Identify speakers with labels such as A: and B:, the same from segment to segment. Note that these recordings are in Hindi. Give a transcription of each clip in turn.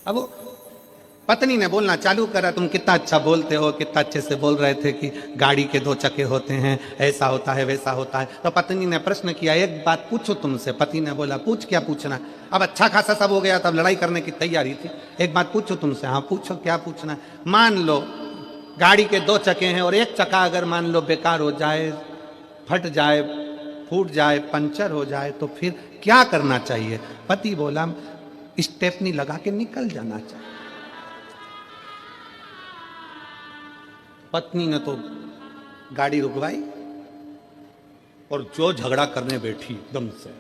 A: अब वो पत्नी ने बोलना चालू करा, तुम कितना अच्छा बोलते हो, कितना अच्छे से बोल रहे थे कि गाड़ी के दो चक्के होते हैं, ऐसा होता है वैसा होता है। तो पत्नी ने प्रश्न किया, एक बात पूछो तुमसे। पति ने बोला, पूछ, क्या पूछना। अब अच्छा खासा सब हो गया, तब लड़ाई करने की तैयारी थी। एक बात पूछो तुमसे। हाँ पूछो, क्या पूछना है। मान लो गाड़ी के दो चक्के हैं और एक चक्का अगर मान लो बेकार हो जाए, फट जाए, फूट जाए, पंचर हो जाए, तो फिर क्या करना चाहिए। पति बोला, स्टेपनी लगा के निकल जाना चाहिए। पत्नी ने तो गाड़ी रुकवाई और जो झगड़ा करने बैठी एकदम से,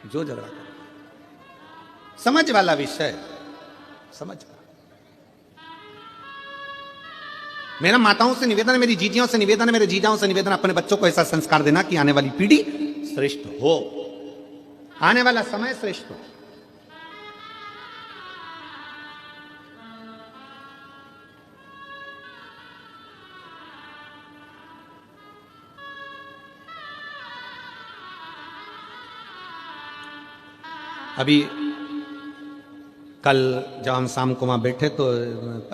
A: जो झगड़ा कर, समझ वाला विषय, समझ वाला। मेरा माताओं से निवेदन है, मेरी जीजियों से निवेदन है, मेरे जीजाओं से निवेदन, अपने बच्चों को ऐसा संस्कार देना कि आने वाली पीढ़ी श्रेष्ठ हो, आने वाला समय श्रेष्ठ हो। अभी कल जब हम शाम को वहाँ बैठे तो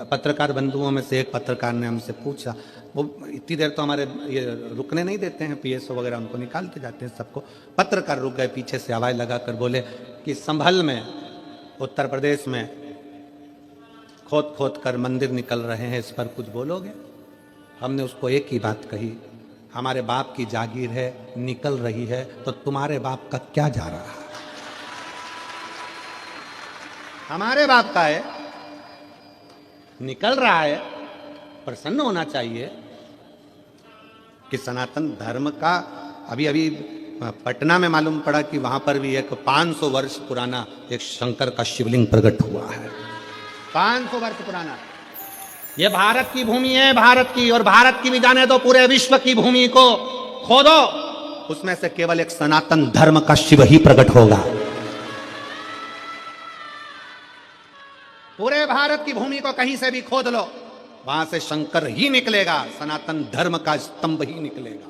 A: पत्रकार बंधुओं में से एक पत्रकार ने हमसे पूछा, वो इतनी देर तो हमारे ये रुकने नहीं देते हैं, पीएसओ वगैरह उनको निकालते जाते हैं सबको। पत्रकार रुक गए, पीछे से आवाज़ लगाकर बोले कि संभल में उत्तर प्रदेश में खोद खोद कर मंदिर निकल रहे हैं, इस पर कुछ बोलोगे। हमने उसको एक ही बात कही, हमारे बाप की जागीर है, निकल रही है, तो तुम्हारे बाप का क्या जा रहा है। हमारे बाप का है, निकल रहा है, प्रसन्न होना चाहिए कि सनातन धर्म का। अभी अभी पटना में मालूम पड़ा कि वहां पर भी एक 500 वर्ष पुराना एक शंकर का शिवलिंग प्रकट हुआ है। 500 वर्ष पुराना। ये भारत की भूमि है, भारत की, और भारत की भी जाने दो, पूरे विश्व की भूमि को खोदो, उसमें से केवल एक सनातन धर्म का शिव ही प्रकट होगा। पूरे भारत की भूमि को कहीं से भी खोद लो, वहां से शंकर ही निकलेगा, सनातन धर्म का स्तंभ ही निकलेगा।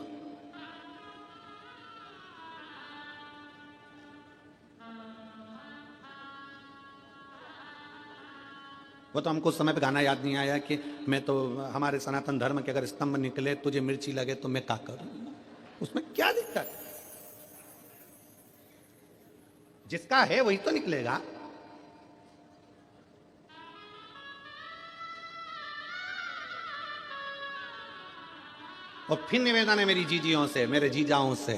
A: वो तो हमको उस समय पे गाना याद नहीं आया कि मैं तो, हमारे सनातन धर्म के अगर स्तंभ निकले, तुझे मिर्ची लगे तो मैं क्या करूं, उसमें क्या दिक्कत। जिसका है वही तो निकलेगा। और फिर निवेदन है मेरी जीजियों से, मेरे जीजाओं से,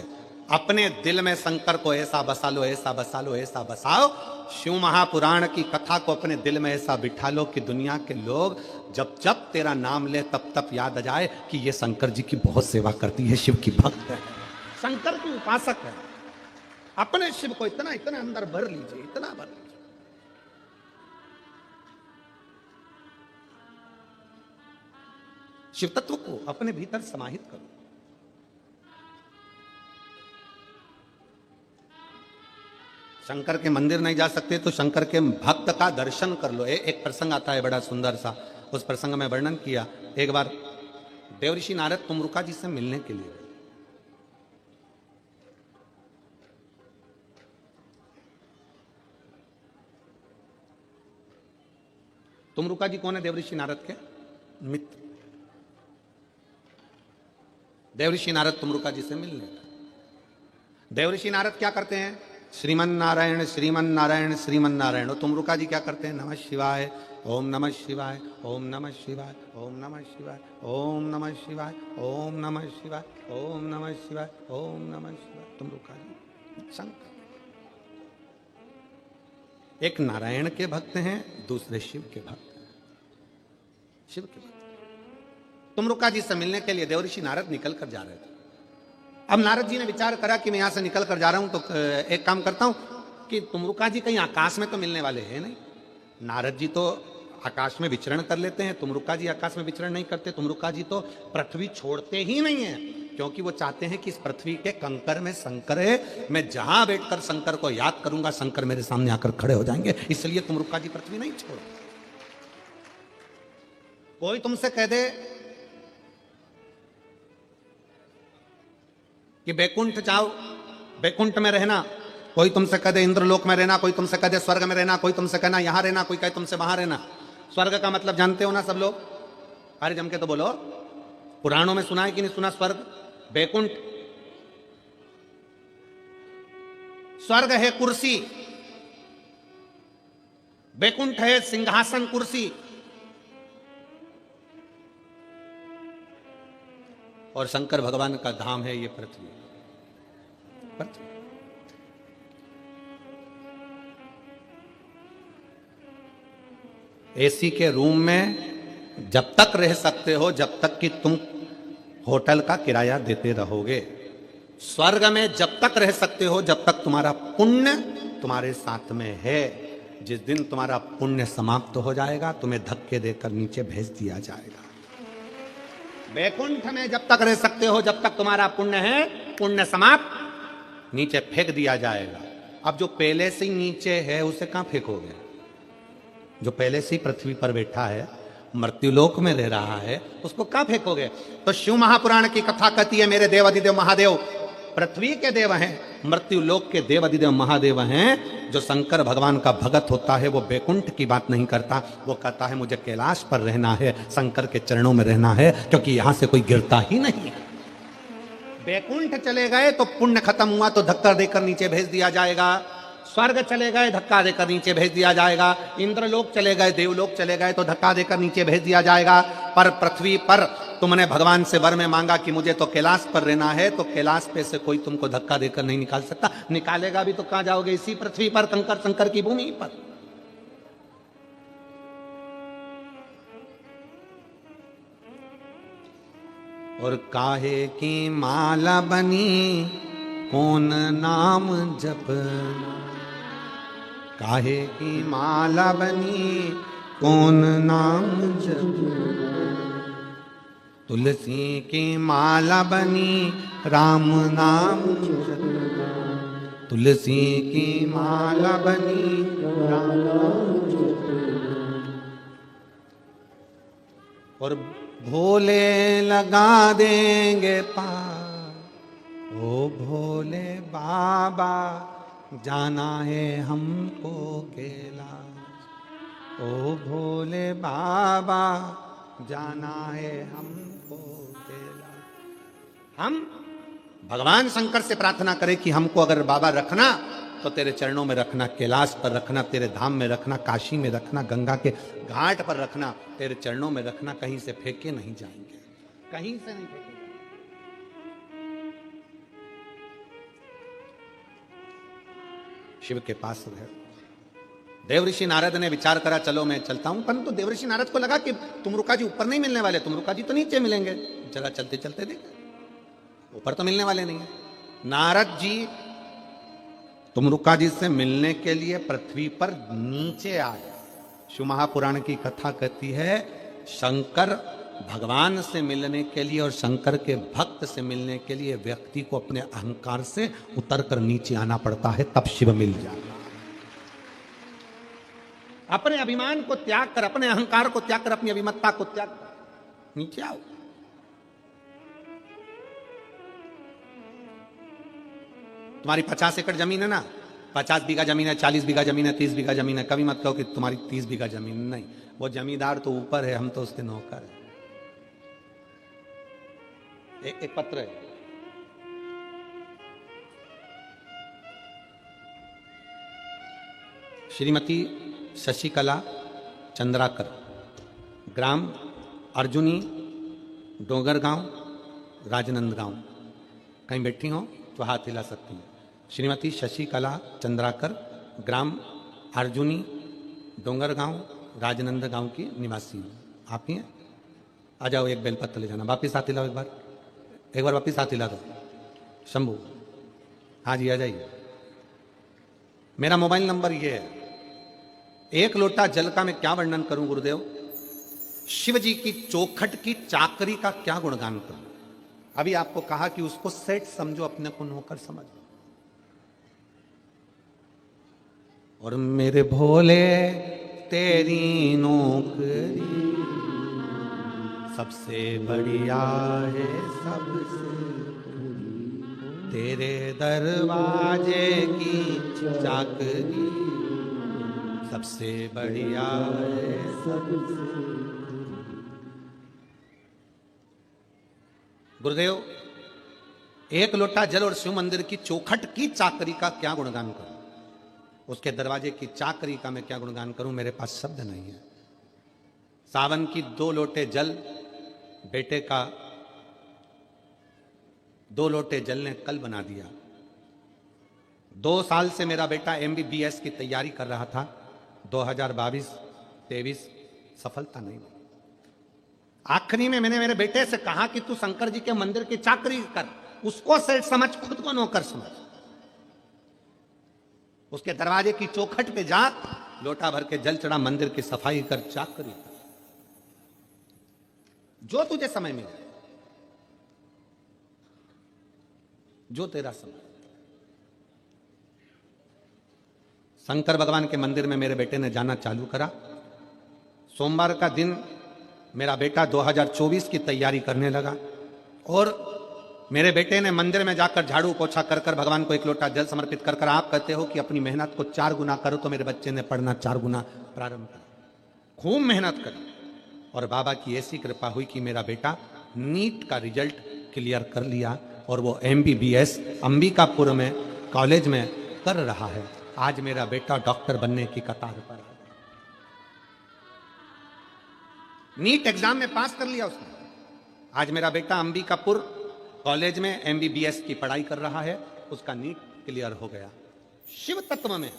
A: अपने दिल में शंकर को ऐसा बसा लो, ऐसा बसा लो, ऐसा बसाओ, शिव महापुराण की कथा को अपने दिल में ऐसा बिठा लो कि दुनिया के लोग जब जब तेरा नाम ले तब तब याद आ जाए कि ये शंकर जी की बहुत सेवा करती है, शिव की भक्त है, शंकर की उपासक है। अपने शिव को इतना इतना अंदर भर लीजिए, इतना भर लीजिए। शिव तत्व को अपने भीतर समाहित करो। शंकर के मंदिर नहीं जा सकते तो शंकर के भक्त का दर्शन कर लो। एक प्रसंग आता है बड़ा सुंदर सा, उस प्रसंग में वर्णन किया। एक बार देवऋषि नारद तुमरुका जी से मिलने के लिए, तुमरुका जी कौन है? देवऋषि नारद के मित्र। देवऋषि नारद तुमरुका जी से मिलने। देवऋषि नारद क्या करते हैं? श्रीमन नारायण श्रीमन नारायण श्रीमन नारायण। और तुमरुका जी क्या करते हैं? नमः शिवाय, ओम नमः शिवाय, ओम नमः शिवाय, ओम नमः शिवाय, ओम नमः शिवाय, ओम नमः शिवाय, ओम नमः शिवाय, ओम नमः शिवाय। तुमरुका जी शंकर, एक नारायण के भक्त हैं, दूसरे शिव के भक्त हैं, शिव के भक्त। तुमरुका जी से मिलने के लिए देवऋषि नारद निकल कर जा रहे थे। अब नारद जी ने विचार करा कि मैं यहां से निकल कर जा रहा हूं तो एक काम करता हूं कि तुमरुका जी कहीं आकाश में तो मिलने वाले हैं नहीं। नारद जी तो आकाश में विचरण कर लेते हैं, तुमरुका जी आकाश में विचरण नहीं करते। तुमरुका जी तो पृथ्वी छोड़ते ही नहीं है, क्योंकि वो चाहते हैं कि इस पृथ्वी के कंकर में शंकर है, मैं जहां बैठकर शंकर को याद करूंगा शंकर मेरे सामने आकर खड़े हो जाएंगे। इसलिए तुमरुका जी पृथ्वी नहीं छोड़। कोई तुमसे कह दे कि बैकुंठ जाओ, बैकुंठ में रहना, कोई तुमसे कहे इंद्रलोक में रहना, कोई तुमसे कहे स्वर्ग में रहना, कोई तुमसे कहना यहां रहना, कोई कहे तुमसे वहां रहना। स्वर्ग का मतलब जानते हो ना सब लोग? अरे जम के तो बोलो, पुराणों में सुना है कि नहीं सुना? स्वर्ग बैकुंठ, स्वर्ग है कुर्सी, बैकुंठ है सिंहासन कुर्सी, और शंकर भगवान का धाम है ये पृथ्वी। एसी के रूम में जब तक रह सकते हो, जब तक कि तुम होटल का किराया देते रहोगे। स्वर्ग में जब तक रह सकते हो, जब तक तुम्हारा पुण्य तुम्हारे साथ में है। जिस दिन तुम्हारा पुण्य समाप्त हो जाएगा, तुम्हें धक्के देकर नीचे भेज दिया जाएगा। वैकुंठ में जब तक रह सकते हो, जब तक तुम्हारा पुण्य है, पुण्य समाप्त, नीचे फेंक दिया जाएगा। अब जो पहले से ही नीचे है उसे कहां फेंकोगे? जो पहले से ही पृथ्वी पर बैठा है, मृत्युलोक में रह रहा है, उसको कहां फेंकोगे? तो शिव महापुराण की कथा कहती है, मेरे देव अधिदेव महादेव पृथ्वी के देव हैं, मृत्युलोक के देव अधिदेव महादेव हैं। जो शंकर भगवान का भगत होता है वो बैकुंठ की बात नहीं करता, वो कहता है मुझे कैलाश पर रहना है, शंकर के चरणों में रहना है, क्योंकि यहां से कोई गिरता ही नहीं है। बैकुंठ चले गए तो पुण्य खत्म हुआ तो धक्का देकर नीचे भेज दिया जाएगा। स्वर्ग चले गए, धक्का देकर नीचे भेज दिया जाएगा। इंद्रलोक चले गए, देवलोक चले गए तो धक्का देकर नीचे भेज दिया जाएगा। पर पृथ्वी पर तुमने भगवान से वर में मांगा कि मुझे तो कैलाश पर रहना है, तो कैलाश पे से कोई तुमको धक्का देकर नहीं निकाल सकता। निकालेगा भी तो कहां जाओगे? इसी पृथ्वी पर, कंकर शंकर की भूमि पर। और काहे की माला बनी कौन नाम जपना, काहे की माला बनी कौन नाम जपना, तुलसी की माला बनी राम नाम जपना, तुलसी की माला बनी राम नाम जपना। और भोले लगा देंगे पार, ओ भोले बाबा जाना है हमको कैलाश, ओ भोले बाबा जाना है हमको कैलाश। हम भगवान शंकर से प्रार्थना करें कि हमको अगर बाबा रखना तो तेरे चरणों में रखना, कैलाश पर रखना, तेरे धाम में रखना, काशी में रखना, गंगा के घाट पर रखना, तेरे चरणों में रखना, कहीं से फेंके नहीं जाएंगे, कहीं से नहीं फेंके। शिव के पास है। देवऋषि नारद ने विचार करा चलो मैं चलता हूं, परंतु देवऋषि नारद को लगा कि तुमरुका जी ऊपर नहीं मिलने वाले, तुमरुका जी तो नीचे मिलेंगे। जरा चलते चलते देखे, ऊपर तो मिलने वाले नहीं है। नारद जी तुमरुका जी से मिलने के लिए पृथ्वी पर नीचे आए। शिव महापुराण की कथा कहती है शंकर भगवान से मिलने के लिए और शंकर के भक्त से मिलने के लिए व्यक्ति को अपने अहंकार से उतरकर नीचे आना पड़ता है, तब शिव मिल जाता। अपने अभिमान को त्याग कर, अपने अहंकार को त्याग कर, अपनी अभिमत्ता को त्याग कर नीचे आओ। तुम्हारी 50 एकड़ जमीन है ना, 50 बीघा जमीन है, 40 बीघा जमीन है, 30 बीघा जमीन है, कभी मत कहो कि तुम्हारी 30 बीघा जमीन नहीं। वो जमींदार तो ऊपर है, हम तो उसके नौकर हैं। एक पत्र है, श्रीमती शशिकला चंद्राकर, ग्राम अर्जुनी, डोंगरगांव, राजनंदगांव। कहीं बैठी हो तो हाथ हिला सकती हैं। श्रीमती शशिकला चंद्राकर, ग्राम अर्जुनी, डोंगरगांव, राजनंदगांव की निवासी हूँ। आप ही हैं? आ जाओ, एक बेलपत्र ले जाना। वापिस हाथ हिलाओ, एक बार वापिस हाथ हिला दो। शंभू, हाँ जी आ जाइए। मेरा मोबाइल नंबर ये है। एक लोटा जल का मैं क्या वर्णन करूं गुरुदेव, शिव जी की चौखट की चाकरी का क्या गुणगान करूं। अभी आपको कहा कि उसको सेठ समझो, अपने को नौकर समझो। और मेरे भोले तेरी नौकरी सबसे बढ़िया है, सबसे तेरे दरवाजे की चाकरी सबसे बढ़िया है। गुरुदेव, एक लोटा जल और शिव मंदिर की चौखट की चाकरी का क्या गुणगान करूं, उसके दरवाजे की चाकरी का मैं क्या गुणगान करूं, मेरे पास शब्द नहीं है। सावन की 2 लोटे जल बेटे का 2 लोटे जल ने कल बना दिया। 2 साल से मेरा बेटा MBBS की तैयारी कर रहा था, 2022-23 सफलता नहीं मिली। आखिरी में मैंने मेरे बेटे से कहा कि तू शंकर जी के मंदिर की चाकरी कर, उसको सेठ समझ, खुद को नौकर समझ। उसके दरवाजे की चौखट पे जा, लोटा भर के जल चढ़ा, मंदिर की सफाई कर, चाकरी कर, जो तुझे समय मिले, जो तेरा समय। शंकर भगवान के मंदिर में मेरे बेटे ने जाना चालू करा। सोमवार का दिन मेरा बेटा 2024 की तैयारी करने लगा और मेरे बेटे ने मंदिर में जाकर झाड़ू पोछा कर कर भगवान को 1 लोटा जल समर्पित कर कर, आप कहते हो कि अपनी मेहनत को 4 गुना करो, तो मेरे बच्चे ने पढ़ना 4 गुना प्रारंभ किया, खूब मेहनत करी। और बाबा की ऐसी कृपा हुई कि मेरा बेटा नीट का रिजल्ट क्लियर कर लिया और वो MBBS अंबिकापुर में कॉलेज में कर रहा है। आज मेरा बेटा डॉक्टर बनने की कतार पर है। नीट एग्जाम में पास कर लिया उसने। आज मेरा बेटा अंबिकापुर कॉलेज में MBBS की पढ़ाई कर रहा है, उसका नीट क्लियर हो गया। शिव तत्व में,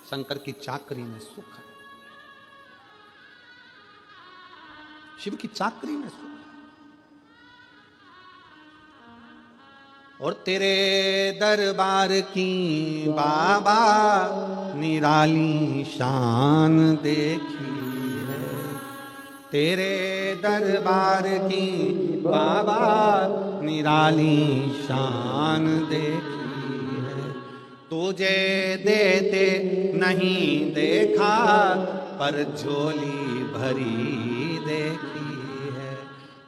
A: शंकर की चाकरी में सुख है, शिव की चाकरी में सुख। और तेरे दरबार की बाबा निराली शान देखी है, तेरे दरबार की बाबा निराली शान देखी है। तुझे देते नहीं देखा, पर झोली भरी देखी है।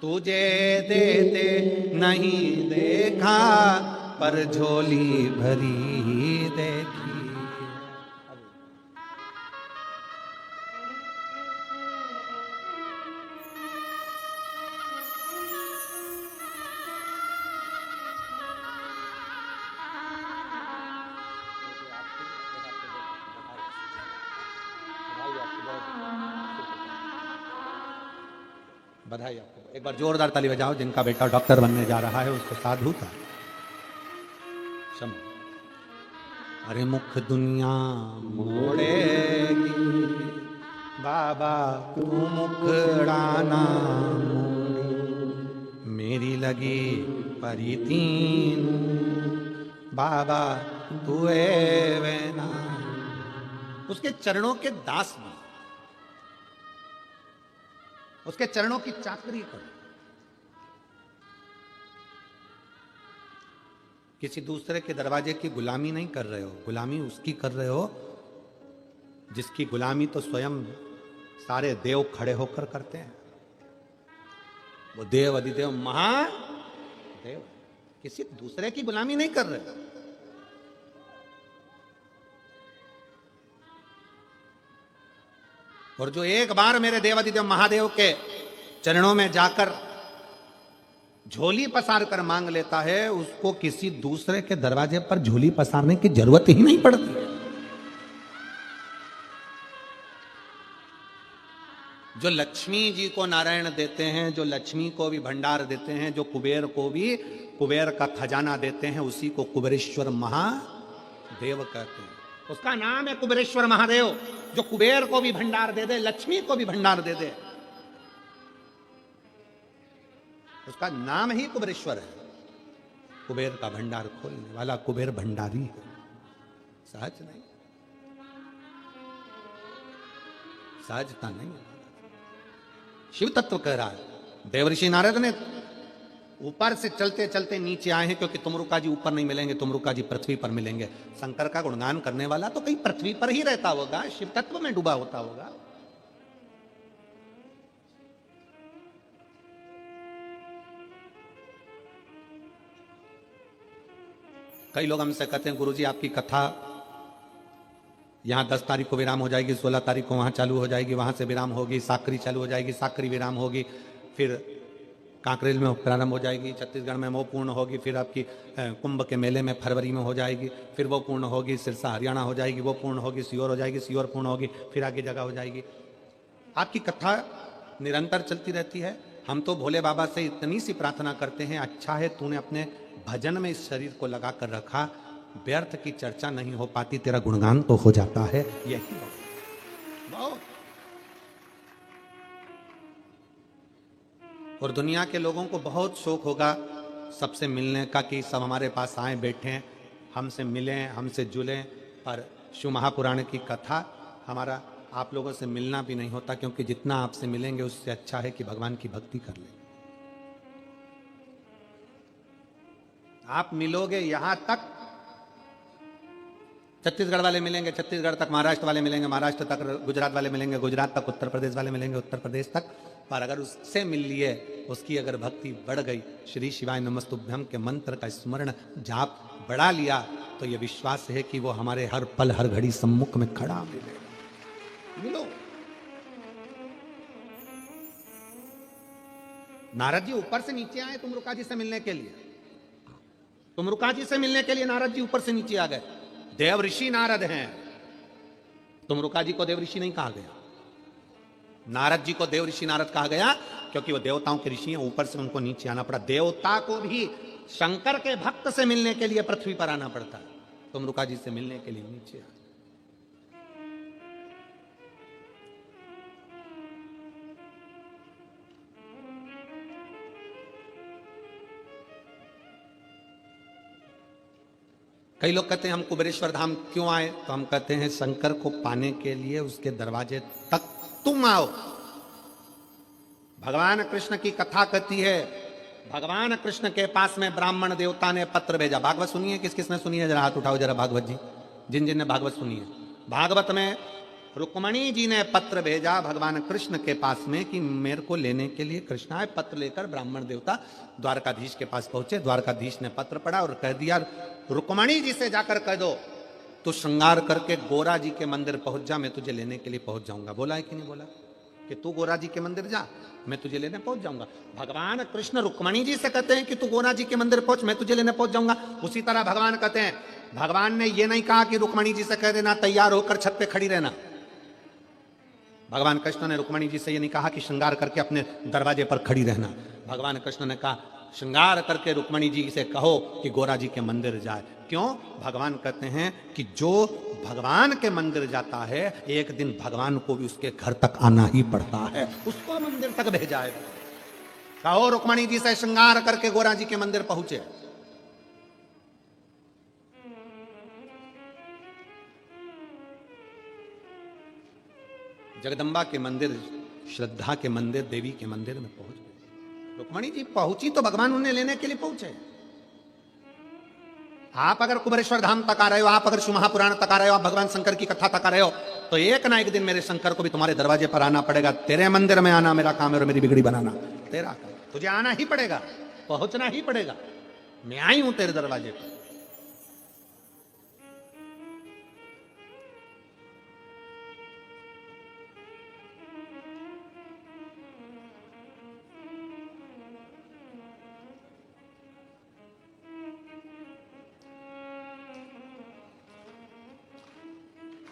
A: तुझे देते नहीं देखा, पर झोली भरी देखी। बधाई आपको। एक बार जोरदार ताली बजाओ जिनका बेटा डॉक्टर बनने जा रहा है, उसको साधु का शम। अरे मुख दुनिया मोड़ेगी बाबा, तू मुखड़ाना मोड़े। मेरी लगी परितीन बाबा, तू वेना। उसके चरणों के दास बन, उसके चरणों की चाकरी करो। किसी दूसरे के दरवाजे की गुलामी नहीं कर रहे हो, गुलामी उसकी कर रहे हो जिसकी गुलामी तो स्वयं सारे देव खड़े होकर करते हैं। वो देव अधिदेव महादेव, किसी दूसरे की गुलामी नहीं कर रहे। और जो एक बार मेरे देवाधिदेव महादेव के चरणों में जाकर झोली पसार कर मांग लेता है, उसको किसी दूसरे के दरवाजे पर झोली पसारने की जरूरत ही नहीं पड़ती। जो लक्ष्मी जी को नारायण देते हैं, जो लक्ष्मी को भी भंडार देते हैं, जो कुबेर को भी कुबेर का खजाना देते हैं, उसी को कुबेरेश्वर महादेव कहते हैं। उसका नाम है कुबेरेश्वर महादेव, जो कुबेर को भी भंडार दे दे, लक्ष्मी को भी भंडार दे दे। उसका नाम ही कुबेरेश्वर है। कुबेर का भंडार खोलने वाला कुबेर भंडारी है, सहज नहीं, सहजता नहीं। शिव तत्व कह रहा है। देवऋषि नारद ने ऊपर से चलते चलते नीचे आए हैं, क्योंकि तुमरुका जी ऊपर नहीं मिलेंगे, तुमरुका जी पृथ्वी पर मिलेंगे। शंकर का गुणगान करने वाला तो कहीं पृथ्वी पर ही रहता होगा, शिव तत्व में डूबा होता होगा। कई लोग हमसे कहते हैं गुरुजी आपकी कथा यहाँ 10 तारीख को विराम हो जाएगी, 16 तारीख को वहाँ चालू हो जाएगी, वहाँ से विराम होगी, साकरी चालू हो जाएगी, साकरी विराम होगी, फिर कांकरेल में प्रारंभ हो जाएगी, छत्तीसगढ़ में वो पूर्ण होगी, फिर आपकी कुंभ के मेले में फरवरी में हो जाएगी, फिर वो पूर्ण होगी, सिरसा हरियाणा हो जाएगी, वो पूर्ण होगी, सीहोर हो जाएगी, सीहोर पूर्ण होगी, फिर आगे जगह हो जाएगी। आपकी कथा निरंतर चलती रहती है। हम तो भोले बाबा से इतनी सी प्रार्थना करते हैं, अच्छा है तूने अपने भजन में इस शरीर को लगा कर रखा, व्यर्थ की चर्चा नहीं हो पाती, तेरा गुणगान तो हो जाता है। यही बहुत। और दुनिया के लोगों को बहुत शौक होगा सबसे मिलने का कि सब हमारे पास आए बैठें, हमसे मिलें, हमसे जुलें, पर शिव महापुराण की कथा हमारा आप लोगों से मिलना भी नहीं होता, क्योंकि जितना आपसे मिलेंगे उससे अच्छा है कि भगवान की भक्ति कर लें। आप मिलोगे यहां तक, छत्तीसगढ़ वाले मिलेंगे छत्तीसगढ़ तक, महाराष्ट्र वाले मिलेंगे महाराष्ट्र तक, गुजरात वाले मिलेंगे गुजरात तक, उत्तर प्रदेश वाले मिलेंगे उत्तर प्रदेश तक, पर अगर उससे मिल लिए, उसकी अगर भक्ति बढ़ गई, श्री शिवाय नमस्तुभ्यम के मंत्र का स्मरण जाप बढ़ा लिया, तो यह विश्वास है कि वो हमारे हर पल हर घड़ी सम्मुख में खड़ा मिलेगा। मिलो। नारद जी ऊपर से नीचे आए तुमरुका जी से मिलने के लिए, तुमरुका जी से मिलने के लिए नारद जी ऊपर से नीचे आ गए। देव ऋषि नारद हैं, तुमरुका जी को देव ऋषि नहीं कहा गया, नारद जी को देव ऋषि नारद कहा गया क्योंकि वो देवताओं के ऋषि हैं, ऊपर से उनको नीचे आना पड़ा। देवता को भी शंकर के भक्त से मिलने के लिए पृथ्वी पर आना पड़ता है, तुमरुका जी से मिलने के लिए नीचे आ। कई लोग कहते हैं हम कुबेरेश्वर धाम क्यों आए, तो हम कहते हैं शंकर को पाने के लिए उसके दरवाजे तक तुम आओ। भगवान कृष्ण की कथा कहती है, भगवान कृष्ण के पास में ब्राह्मण देवता ने पत्र भेजा। भागवत सुनिए, किस किसने सुनी है, जरा हाथ उठाओ जरा भागवत जी, जिन जिन ने भागवत सुनी है। भागवत में रुक्मणी जी ने पत्र भेजा भगवान कृष्ण के पास में कि मेरे को लेने के लिए कृष्ण आए। पत्र लेकर ब्राह्मण देवता द्वारकाधीश के पास पहुंचे। द्वारकाधीश ने पत्र पढ़ा और कह दिया, रुक्मणी जी से जाकर कह दो तू श्रृंगार करके गोरा जी के मंदिर पहुंच जा, मैं तुझे लेने के लिए पहुंच जाऊंगा। बोला है कि नहीं बोला कि तू गोरा जी के मंदिर जा, मैं तुझे लेने पहुंच जाऊंगा। भगवान कृष्ण रुक्मणी जी से कहते हैं कि तू गोरा जी के मंदिर पहुंच, मैं तुझे लेने पहुंच जाऊंगा। उसी तरह भगवान कहते हैं, भगवान ने यह नहीं कहा कि रुक्मणी जी से कह देना तैयार होकर छत पे खड़ी रहना। भगवान कृष्ण ने रुक्मणी जी से यह नहीं कहा कि श्रृंगार करके अपने दरवाजे पर खड़ी रहना। भगवान कृष्ण ने कहा श्रृंगार करके रुक्मणी जी से कहो कि गोरा जी के मंदिर जाए। क्यों? भगवान कहते हैं कि जो भगवान के मंदिर जाता है, एक दिन भगवान को भी उसके घर तक आना ही पड़ता है, उसको मंदिर तक भेजा है। कहो रुक्मणी जी से श्रृंगार करके गोरा जी के मंदिर पहुंचे। जगदम्बा के मंदिर, श्रद्धा के मंदिर, देवी के मंदिर में पहुंच गए। रुक्मणी जी पहुंची तो भगवान उन्हें लेने के लिए पहुंचे। आप अगर कुबेरेश्वर धाम तक आ रहे हो, आप अगर शिव महापुराण तक आ रहे हो, आप भगवान शंकर की कथा तक आ रहे हो, तो एक ना एक दिन मेरे शंकर को भी तुम्हारे दरवाजे पर आना पड़ेगा। तेरे मंदिर में आना मेरा काम है और मेरी बिगड़ी बनाना तेरा काम। तुझे आना ही पड़ेगा, पहुंचना ही पड़ेगा। मैं आई हूं तेरे दरवाजे पर।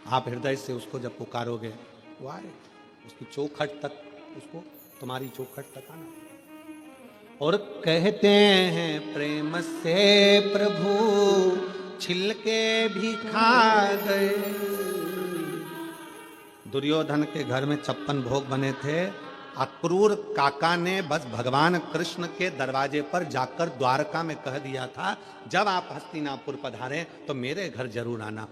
A: आप हृदय से उसको जब पुकारोगे वो आए, उसकी चौखट तक, उसको तुम्हारी चौखट तक आना। और कहते हैं प्रेम से प्रभु छिलके भी खा गए। दुर्योधन के घर में 56 भोग बने थे। अक्रूर काका ने बस भगवान कृष्ण के दरवाजे पर जाकर द्वारका में कह दिया था, जब आप हस्तिनापुर पधारें तो मेरे घर जरूर आना।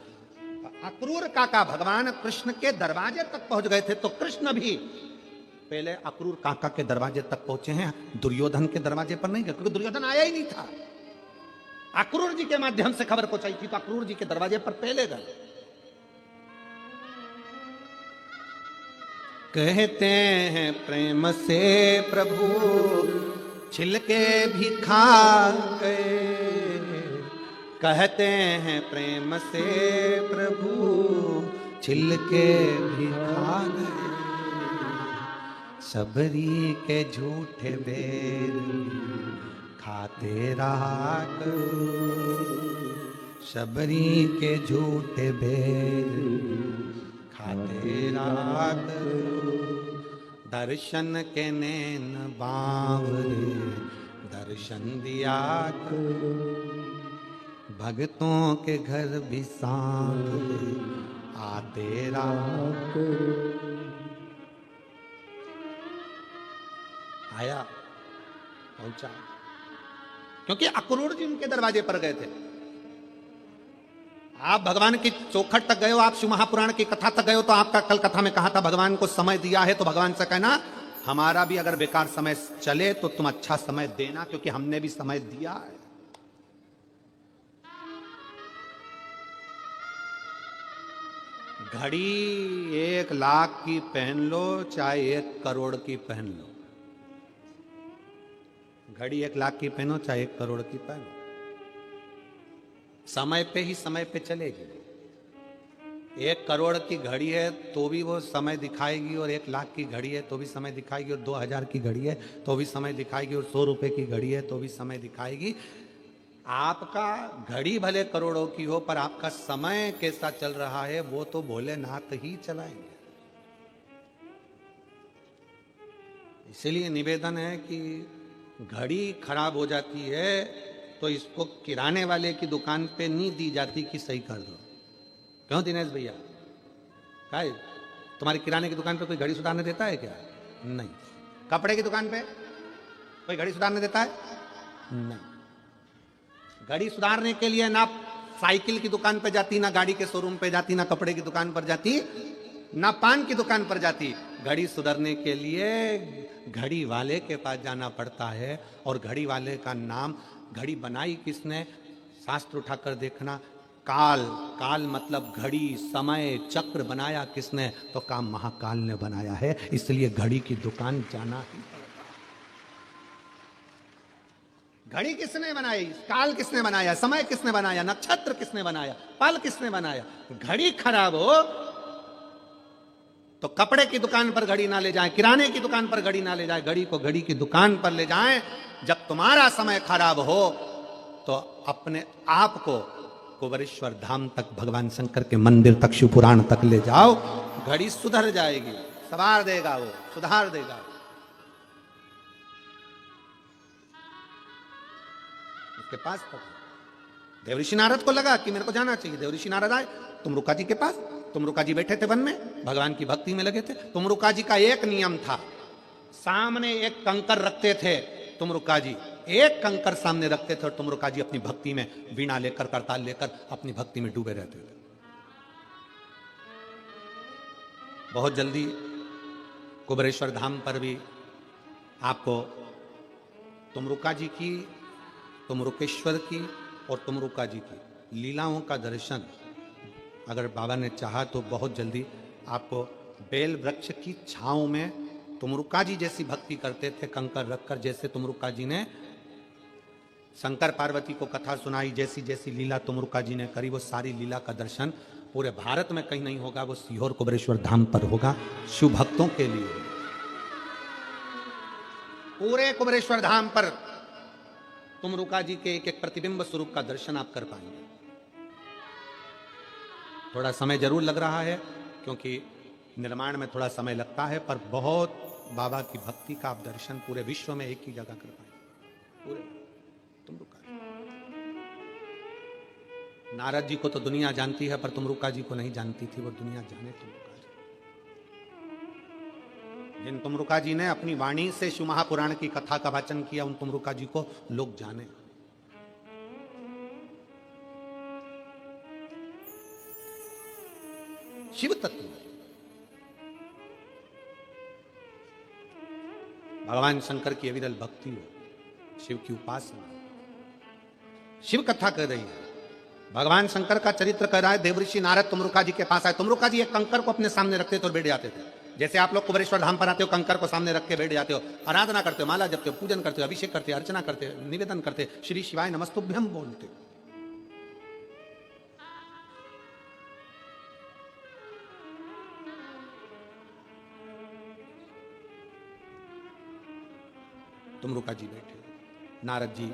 A: अक्रूर काका भगवान कृष्ण के दरवाजे तक पहुंच गए थे, तो कृष्ण भी पहले अक्रूर काका के दरवाजे तक पहुंचे हैं, दुर्योधन के दरवाजे पर नहीं गए, क्योंकि दुर्योधन आया ही नहीं था। अक्रूर जी के माध्यम से खबर पहुंचाई थी, तो अक्रूर जी के दरवाजे पर पहले गए। कहते हैं प्रेम से प्रभु छिलके भी खा गए, कहते हैं प्रेम से प्रभु छिलके भी खा गए, सबरी के झूठे बेर खाते रहा करो, सबरी के झूठे बेर खाते रहा करो। दर्शन के नैन बावरे दर्शन दिया करो, भगतों के घर भी सांभ आते रहा करो। आया, पहुंचा, क्योंकि अक्रूर जी उनके दरवाजे पर गए थे। आप भगवान की चौखट तक गए हो, आप शिव महापुराण की कथा तक गए हो, तो आपका कल कथा में कहा था भगवान को समय दिया है, तो भगवान से कहना हमारा भी अगर बेकार समय चले तो तुम अच्छा समय देना, क्योंकि हमने भी समय दिया है। घड़ी 1 लाख की पहन लो चाहे 1 करोड़ की पहन लो, घड़ी 1 लाख की पहनो चाहे 1 करोड़ की पहनो, समय पे ही समय पे चलेगी। 1 करोड़ की घड़ी है तो भी वो समय दिखाएगी, और 1 लाख की घड़ी है तो भी समय दिखाएगी, और 2000 की घड़ी है तो भी समय दिखाएगी, और 100 रुपए की घड़ी है तो भी समय दिखाएगी। आपका घड़ी भले करोड़ों की हो, पर आपका समय कैसा चल रहा है वो तो भोलेनाथ ही चलाएंगे। इसीलिए निवेदन है कि घड़ी खराब हो जाती है तो इसको किराने वाले की दुकान पे नहीं दी जाती कि सही कर दो। क्यों दिनेश भैया, क्या है? तुम्हारी किराने की दुकान पे कोई घड़ी सुधारने देता है क्या? नहीं। कपड़े की दुकान पे कोई घड़ी सुधारने देता है? नहीं। घड़ी सुधारने के लिए ना साइकिल की दुकान पर जाती, ना गाड़ी के शोरूम पे जाती, ना कपड़े की दुकान पर जाती, ना पान की दुकान पर जाती। घड़ी सुधरने के लिए घड़ी वाले के पास जाना पड़ता है, और घड़ी वाले का नाम, घड़ी बनाई किसने, शास्त्र उठाकर देखना, काल, काल मतलब घड़ी, समय, चक्र बनाया किसने, तो काम महाकाल ने बनाया है। इसलिए घड़ी की दुकान जाना ही पड़ता। घड़ी किसने बनाई, काल किसने बनाया, समय किसने बनाया, नक्षत्र किसने बनाया, पल किसने बनाया। घड़ी खराब हो तो कपड़े की दुकान पर घड़ी ना ले जाएं, किराने की दुकान पर घड़ी ना ले जाएं, घड़ी को घड़ी की दुकान पर ले जाएं। जब तुम्हारा समय खराब हो तो अपने आप को कुबेरेश्वर धाम तक, भगवान शंकर के मंदिर तक, शिव पुराण तक ले जाओ, घड़ी सुधर जाएगी, संवार देगा वो, सुधार देगा। उसके पास तक देवऋषि नारद को लगा कि मेरे को जाना चाहिए। देवऋषि नारद आए तुमरुका जी के पास। तुमरुका जी बैठे थे वन में, भगवान की भक्ति में लगे थे। तुमरुका जी का एक नियम था, सामने एक कंकर रखते थे। तुमरुका जी एक कंकर सामने रखते थे, और तुमरुका जी अपनी भक्ति में वीणा लेकर, करताल लेकर अपनी भक्ति में डूबे रहते थे। बहुत जल्दी कुबेरेश्वर धाम पर भी आपको तुमरुका जी की, तुमरुकेश्वर की और तुमरुका जी की लीलाओं का दर्शन अगर बाबा ने चाहा तो बहुत जल्दी आपको बेल वृक्ष की छांव में तुमरुका जी जैसी भक्ति करते थे, कंकर रखकर। जैसे तुमरुका जी ने शंकर पार्वती को कथा सुनाई, जैसी जैसी लीला तुमरुका जी ने करी, वो सारी लीला का दर्शन पूरे भारत में कहीं नहीं होगा, वो सीहोर कुबेरेश्वर धाम पर होगा, शिव भक्तों के लिए। पूरे कुबेरेश्वर धाम पर तुमरुका जी के एक एक प्रतिबिंब स्वरूप का दर्शन आप कर पाएंगे। थोड़ा समय जरूर लग रहा है क्योंकि निर्माण में थोड़ा समय लगता है, पर बहुत बाबा की भक्ति का आप दर्शन पूरे विश्व में एक ही जगह कर पाएंगे। पूरे तुमरुका जी, नारद जी को तो दुनिया जानती है, पर तुमरुका जी को नहीं जानती थी, वो दुनिया जाने तुमरुका जी। जिन तुमरुका जी ने अपनी वाणी से शिव महापुराण की कथा का वाचन किया, उन तुमरुका जी को लोग जाने। शिव तत्व, भगवान शंकर की अविरल भक्ति हो, शिव की उपासना, शिव कथा कर रही है, भगवान शंकर का चरित्र कर रहा है। देवऋषि नारद तुमरुका जी के पास आए। तुमरुका जी एक कंकर को अपने सामने रखते थे और बैठ जाते थे। जैसे आप लोग कुबेरेश्वर धाम पर आते हो, कंकर को सामने रख के बैठ जाते हो, आराधना करते हो, माला जपते हो, पूजन करते हो, अभिषेक करते हो, अर्चना करते हो, निवेदन करते हो, श्री शिवाय नमस्तुभ्यम बोलते हो। तुम रुका जी बैठे हो। नारद जी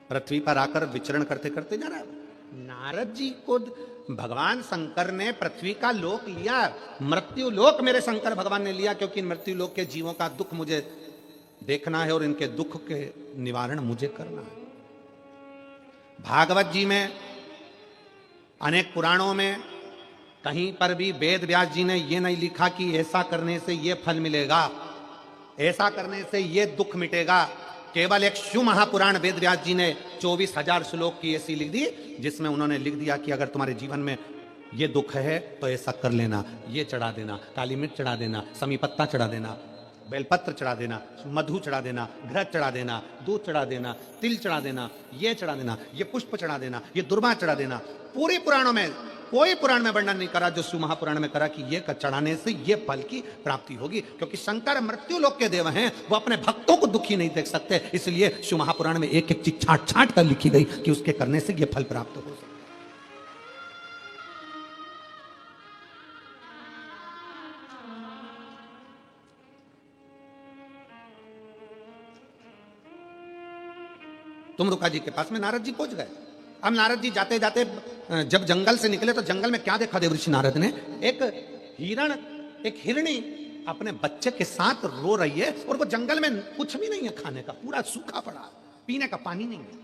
A: पृथ्वी पर आकर विचरण करते करते जा रहा है। नारद जी को भगवान शंकर ने पृथ्वी का लोक लिया, मृत्यु लोक मेरे शंकर भगवान ने लिया, क्योंकि मृत्यु लोक के जीवों का दुख मुझे देखना है और इनके दुख के निवारण मुझे करना है। भागवत जी में, अनेक पुराणों में कहीं पर भी वेद व्यास जी ने यह नहीं लिखा कि ऐसा करने से यह फल मिलेगा, ऐसा करने से यह दुख मिटेगा। केवल एक शिव महापुराण वेद व्यास जी ने 24,000 श्लोक की ऐसी लिख दी, जिसमें उन्होंने लिख दिया कि अगर तुम्हारे जीवन में ये दुख है तो ऐसा कर लेना, ये चढ़ा देना, काली मिर्च चढ़ा देना, समी पत्ता चढ़ा देना, बेलपत्र चढ़ा देना, मधु चढ़ा देना, घृत चढ़ा देना, दूध चढ़ा देना, तिल चढ़ा देना, ये चढ़ा देना, ये पुष्प चढ़ा देना, ये दुर्वा चढ़ा देना। पूरे पुराणों में कोई पुराण में वर्णन नहीं करा जो शिव महापुराण में करा कि ये चढ़ाने से ये फल की प्राप्ति होगी, क्योंकि शंकर मृत्यु लोक के देव हैं, वो अपने भक्तों को दुखी नहीं देख सकते। इसलिए शिव महापुराण में एक एक चीज छांट छांट कर लिखी गई कि उसके करने से ये फल प्राप्त हो सकता। तुमरुका जी के पास में नारद जी पहुंच गए। अब नारद जी जाते जाते जब जंगल से निकले तो जंगल में क्या देखा देवऋषि नारद ने? एक हिरण, एक हिरणी अपने बच्चे के साथ रो रही है, और वो जंगल में कुछ भी नहीं है खाने का, पूरा सूखा पड़ा, पीने का पानी नहीं है,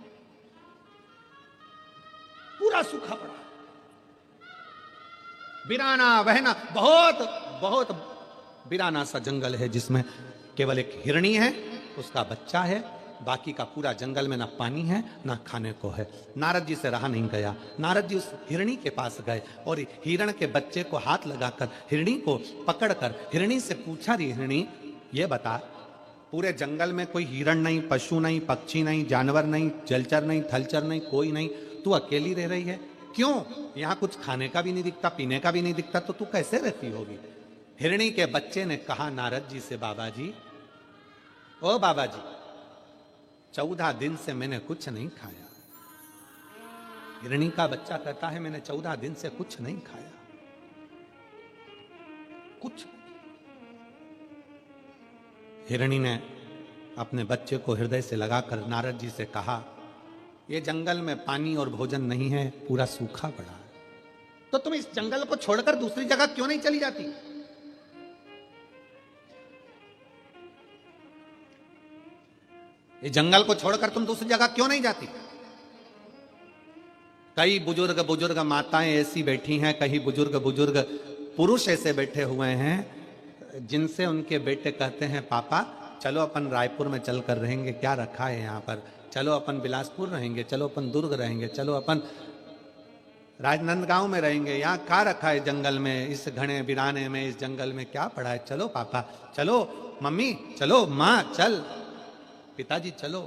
A: पूरा सूखा पड़ा, बिराना बहना, बहुत बहुत बिराना सा जंगल है, जिसमें केवल एक हिरणी है, उसका बच्चा है, बाकी का पूरा जंगल में ना पानी है ना खाने को है। नारद जी से रहा नहीं गया। नारद जी उस हिरणी के पास गए और हिरण के बच्चे को हाथ लगाकर हिरणी को पकड़कर हिरणी से पूछा, री हिरणी ये बता, पूरे जंगल में कोई हिरण नहीं, पशु नहीं, पक्षी नहीं, जानवर नहीं, जलचर नहीं, थलचर नहीं, कोई नहीं, तू अकेली रह रही है, क्यों? यहाँ कुछ खाने का भी नहीं दिखता, पीने का भी नहीं दिखता, तो तू कैसे रहती होगी? हिरणी के बच्चे ने कहा नारद जी से, बाबा जी, ओ बाबा जी, 14 दिन से मैंने कुछ नहीं खाया। हिरणी का बच्चा कहता है, मैंने 14 दिन से कुछ नहीं खाया, कुछ। हिरणी ने अपने बच्चे को हृदय से लगाकर नारद जी से कहा, यह जंगल में पानी और भोजन नहीं है, पूरा सूखा पड़ा है, तो तुम इस जंगल को छोड़कर दूसरी जगह क्यों नहीं चली जाती? ये जंगल को छोड़कर तुम दूसरी जगह क्यों नहीं जाती? कई बुजुर्ग बुजुर्ग माताएं ऐसी बैठी हैं, कई बुजुर्ग बुजुर्ग पुरुष ऐसे बैठे हुए हैं, जिनसे उनके बेटे कहते हैं, पापा चलो अपन रायपुर में चलकर रहेंगे, क्या रखा है यहाँ पर, चलो अपन बिलासपुर रहेंगे, चलो अपन दुर्ग रहेंगे, चलो अपन राजनांदगांव में रहेंगे, यहाँ क्या रखा है जंगल में, इस घने बिराने में, इस जंगल में क्या पड़ा है, चलो पापा, चलो मम्मी, चलो माँ, चल पिताजी चलो।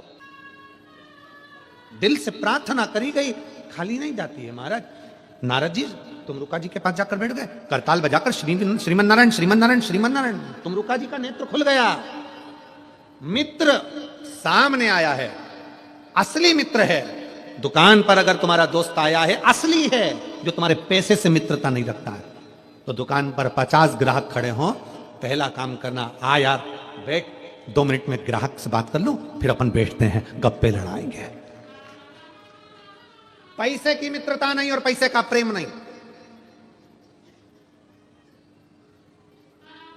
A: दिल से प्रार्थना करी गई, खाली नहीं जाती है महाराज। नारद जी तुमरुका जी के पास जाकर बैठ गए, करताल बजाकर श्रीमन नारायण श्रीमन नारायण श्रीमन नारायण। तुमरुका जी का नेत्र खुल गया, मित्र सामने आया है, असली मित्र है। दुकान पर अगर तुम्हारा दोस्त आया है, असली है, जो तुम्हारे पैसे से मित्रता नहीं रखता है, तो दुकान पर 50 ग्राहक खड़े हों, पहला काम करना, आ यार बैठ, 2 मिनट में ग्राहक से बात कर लूं, फिर अपन बैठते हैं, गप्पे लड़ाएंगे। पैसे की मित्रता नहीं और पैसे का प्रेम नहीं।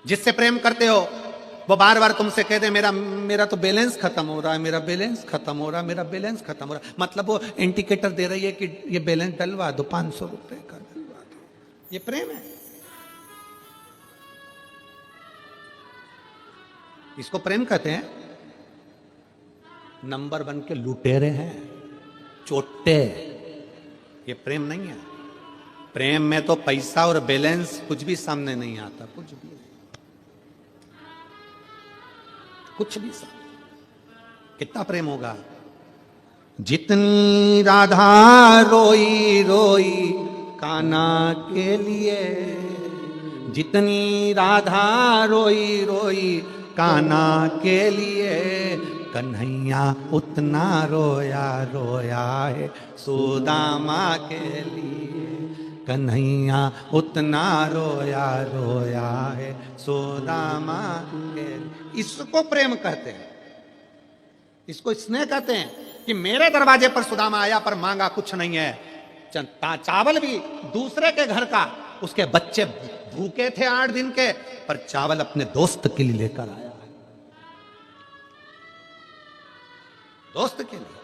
A: जिससे प्रेम करते हो वो बार बार तुमसे कह दे, मेरा तो बैलेंस खत्म हो रहा है, मेरा बैलेंस खत्म हो रहा है, मेरा बैलेंस खत्म हो रहा है, मतलब वो इंडिकेटर दे रही है कि ये बैलेंस डलवा दो, 500 रुपए का डलवा दो। ये प्रेम है? इसको प्रेम कहते हैं? नंबर 1 के लुटेरे हैं, चोटे। ये प्रेम नहीं है। प्रेम में तो पैसा और बैलेंस कुछ भी सामने नहीं आता, कुछ भी नहीं, कुछ भी सामने। कितना प्रेम होगा? जितनी राधा रोई रोई कान्हा के लिए, जितनी राधा रोई रोई कान्हा के लिए, कन्हैया उतना रोया रोया है सुदामा के लिए, कन्हैया उतना रोया रोया है सुदामा के लिए। इसको प्रेम कहते हैं। इसको स्नेह कहते हैं कि मेरे दरवाजे पर सुदामा आया पर मांगा कुछ नहीं है, चावल भी दूसरे के घर का, उसके बच्चे भूखे थे 8 दिन के, पर चावल अपने दोस्त के लिए लेकर आया है, दोस्त के लिए।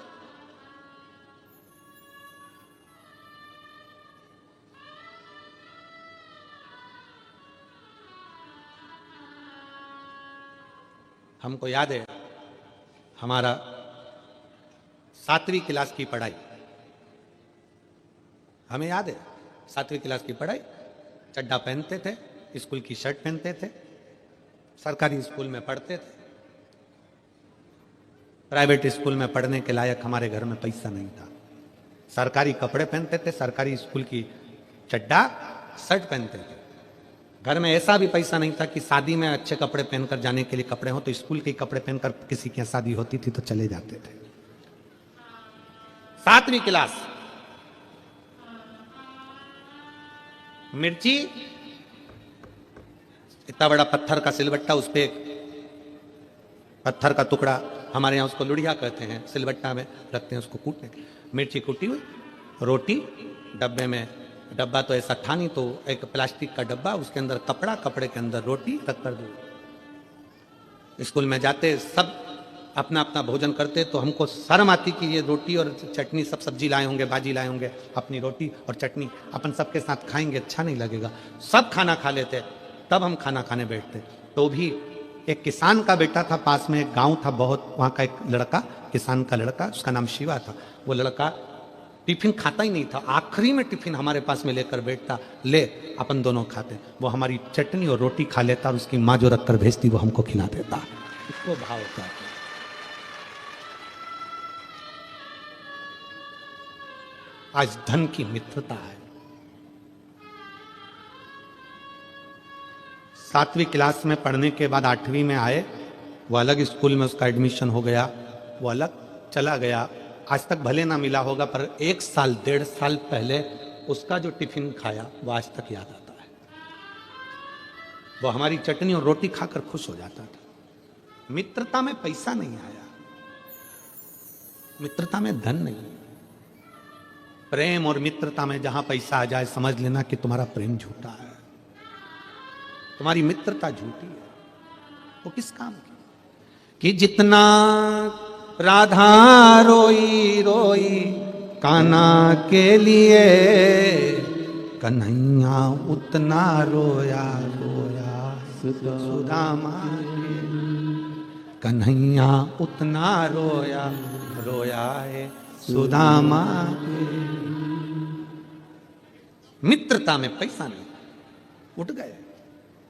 A: हमको याद है हमारा 7वीं क्लास की पढ़ाई, हमें याद है 7वीं क्लास की पढ़ाई, चड्डा पहनते थे, स्कूल की शर्ट पहनते थे, सरकारी स्कूल में पढ़ते थे। प्राइवेट स्कूल में पढ़ने के लायक हमारे घर में पैसा नहीं था। सरकारी कपड़े पहनते थे, सरकारी स्कूल की चड्डा शर्ट पहनते थे। घर में ऐसा भी पैसा नहीं था कि शादी में अच्छे कपड़े पहनकर जाने के लिए कपड़े हो, तो स्कूल के कपड़े पहनकर किसी की शादी होती थी तो चले जाते थे। 7वीं क्लास, मिर्ची, इतना बड़ा पत्थर का सिलबट्टा, उस पे पत्थर का टुकड़ा, हमारे यहां उसको लुढ़िया कहते हैं, सिलबट्टा में रखते हैं उसको कूटने, मिर्ची कूटी हुई, रोटी डब्बे में, डब्बा तो ऐसा था नहीं, तो एक प्लास्टिक का डब्बा, उसके अंदर कपड़ा, कपड़े के अंदर रोटी रख कर दो। स्कूल में जाते सब अपना अपना भोजन करते, तो हमको शर्म आती कि ये रोटी और चटनी, सब सब्जी लाए होंगे, भाजी लाए होंगे, अपनी रोटी और चटनी अपन सबके साथ खाएंगे, अच्छा नहीं लगेगा। सब खाना खा लेते, तब हम खाना खाने बैठते। तो भी एक किसान का बेटा था, पास में एक गांव था बहुत, वहाँ का एक लड़का, किसान का लड़का, उसका नाम शिवा था। वो लड़का टिफिन खाता ही नहीं था, आखिरी में टिफिन हमारे पास में लेकर बैठता, ले अपन दोनों खाते। वो हमारी चटनी और रोटी खा लेता और उसकी माँ जो रख कर भेजती वो हमको खिला देता। इसको भाव कहते हैं। आज धन की मित्रता है। 7वीं क्लास में पढ़ने के बाद 8वीं में आए, वो अलग स्कूल में उसका एडमिशन हो गया, वो अलग चला गया। आज तक भले ना मिला होगा, पर 1 साल 1.5 साल पहले उसका जो टिफिन खाया वो आज तक याद आता है। वो हमारी चटनी और रोटी खाकर खुश हो जाता था। मित्रता में पैसा नहीं आया, मित्रता में धन नहीं। प्रेम और मित्रता में जहां पैसा आ जाए, समझ लेना कि तुम्हारा प्रेम झूठा है, तुम्हारी मित्रता झूठी है। वो किस काम की? कि जितना राधा रोई रोई कान्हा के लिए, कन्हैया उतना रोया रोया सुदामा के। कन्हैया उतना रोया रोया है सुदामा के। मित्रता में पैसा नहीं, उठ गए।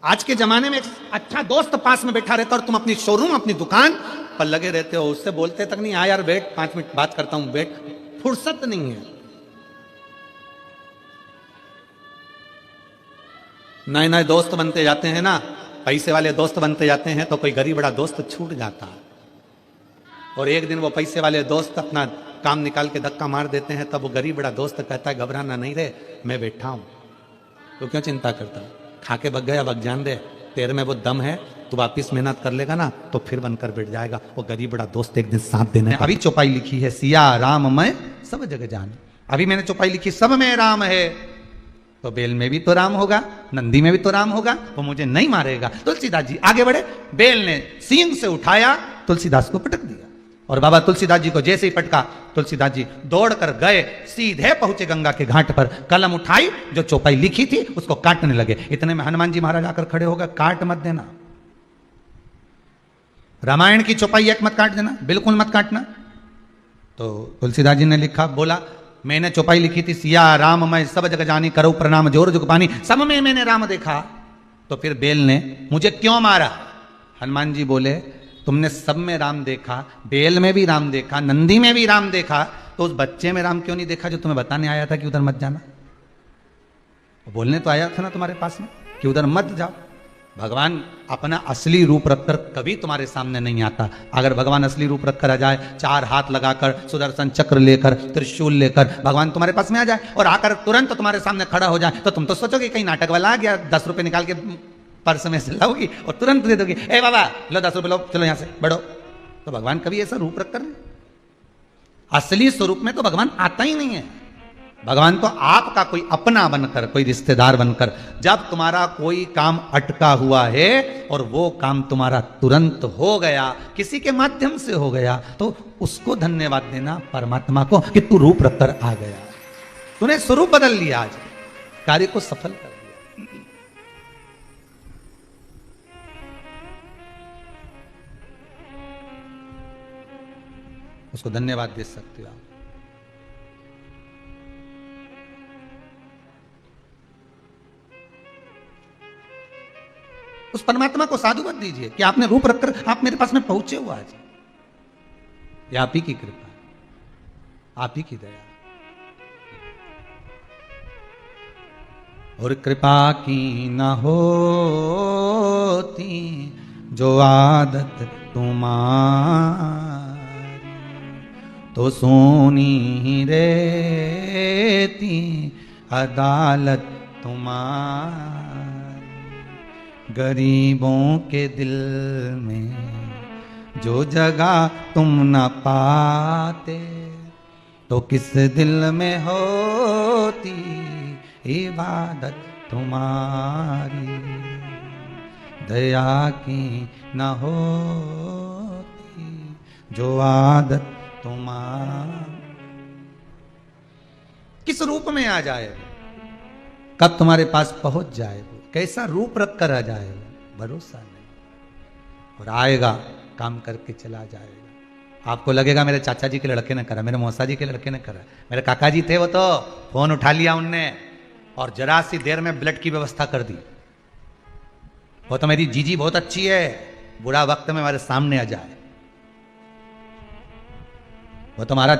A: आज के जमाने में एक अच्छा दोस्त पास में बैठा रहता और तुम अपनी शोरूम, अपनी दुकान पर लगे रहते हो, उससे बोलते तक नहीं, आ यार बैठ 5 मिनट बात करता हूं, बैठ। फुर्सत नहीं है। नए नए दोस्त बनते जाते हैं ना, पैसे वाले दोस्त बनते जाते हैं, तो कोई गरीब बड़ा दोस्त छूट जाता है। और एक दिन वो पैसे वाले दोस्त अपना काम निकाल के धक्का मार देते हैं, तब वो गरीब बड़ा दोस्त कहता है, घबराना नहीं रे, मैं बैठा हूं, तो क्यों चिंता करता है, खा के बग गया बग जान दे, तेरे में वो दम है, तू वापिस मेहनत कर लेगा ना तो फिर बनकर बैठ जाएगा। वो गरीब बड़ा दोस्त एक दिन साथ देने। अभी चौपाई लिखी है, सिया राम मैं सब जगह जान। अभी मैंने चौपाई लिखी, सब में राम है, तो बेल में भी तो राम होगा, नंदी में भी तो राम होगा, वो मुझे नहीं मारेगा। तुलसीदास जी आगे बढ़े, बेल ने सींग से उठाया, तुलसीदास को पटक दिया। और बाबा तुलसीदास जी को जैसे ही पटका, तुलसीदास जी दौड़कर गए, सीधे पहुंचे गंगा के घाट पर, कलम उठाई, जो चौपाई लिखी थी उसको काटने लगे। इतने में हनुमान जी महाराज आकर खड़े हो गए, काट मत देना, रामायण की चौपाई एक मत काट देना, बिल्कुल मत काटना। तो तुलसीदास जी ने लिखा, बोला, मैंने चौपाई लिखी थी, सिया राम मैं सब जगह जानी, करो प्रणाम जोर जुग पानी, सब में मैंने राम देखा। तो फिर बेल ने मुझे क्यों मारा? हनुमान जी बोले, तुमने सब में राम देखा, बेल में भी राम देखा, नंदी में भी राम देखा, तो उस बच्चे में राम क्यों नहीं देखा जो तुम्हें बताने आया था कि उधर मत जाना? बोलने तो आया था ना तुम्हारे पास में कि उधर मत जाओ। भगवान अपना असली रूप रखकर कभी तुम्हारे सामने नहीं आता। अगर भगवान असली रूप रखकर आ जाए, 4 हाथ लगाकर, सुदर्शन चक्र लेकर, त्रिशूल लेकर भगवान तुम्हारे पास में आ जाए और आकर तुरंत तुम्हारे सामने खड़ा हो जाए, तो तुम तो सोचोगे कहीं नाटक वाला आ गया, 10 रुपए निकाल के पर्स में से लाओगी और तुरंत दे दोगी, ए बाबा लो 10 रुपए लो, चलो यहां से बढ़ो, तो भगवान कभी ऐसा रूप रख कर नहीं, असली स्वरूप में तो भगवान आता ही नहीं है। भगवान तो आपका कोई अपना बनकर, कोई रिश्तेदार बनकर, जब तुम्हारा कोई काम अटका हुआ है और वो काम तुम्हारा तुरंत हो गया, किसी के माध्यम से हो गया, तो उसको धन्यवाद देना परमात्मा को कि तू रूप रखकर आ गया, तूने स्वरूप बदल लिया, आज कार्य को सफल कर दिया। उसको धन्यवाद दे सकते हो आप। उस परमात्मा को साधुवाद दीजिए कि आपने रूप रखकर आप मेरे पास में पहुंचे हो आज। ये आप ही की कृपा, आप ही की दया। और कृपा की न होती जो आदत तुम्हारी, तो सोनी ही रहती अदालत तुम्हारी। गरीबों के दिल में जो जगह तुम न पाते, तो किस दिल में होती इबादत तुम्हारी। दया की न होती जो आदत तुम्हारी। किस रूप में आ जाए, कब तुम्हारे पास पहुंच जाए, कैसा रूप रख कर आ जाए, भरोसा नहीं। और आएगा, काम करके चला जाएगा। आपको लगेगा मेरे चाचा जी के लड़के ने करा, मेरे मौसा जी के लड़के ने करा, मेरे काका जी थे वो तो फोन उठा लिया उनने और जरा सी देर में ब्लड की व्यवस्था कर दी। वो तो मेरी जीजी बहुत अच्छी है, बुरा वक्त में हमारे सामने आ जाए। वो तुम्हारा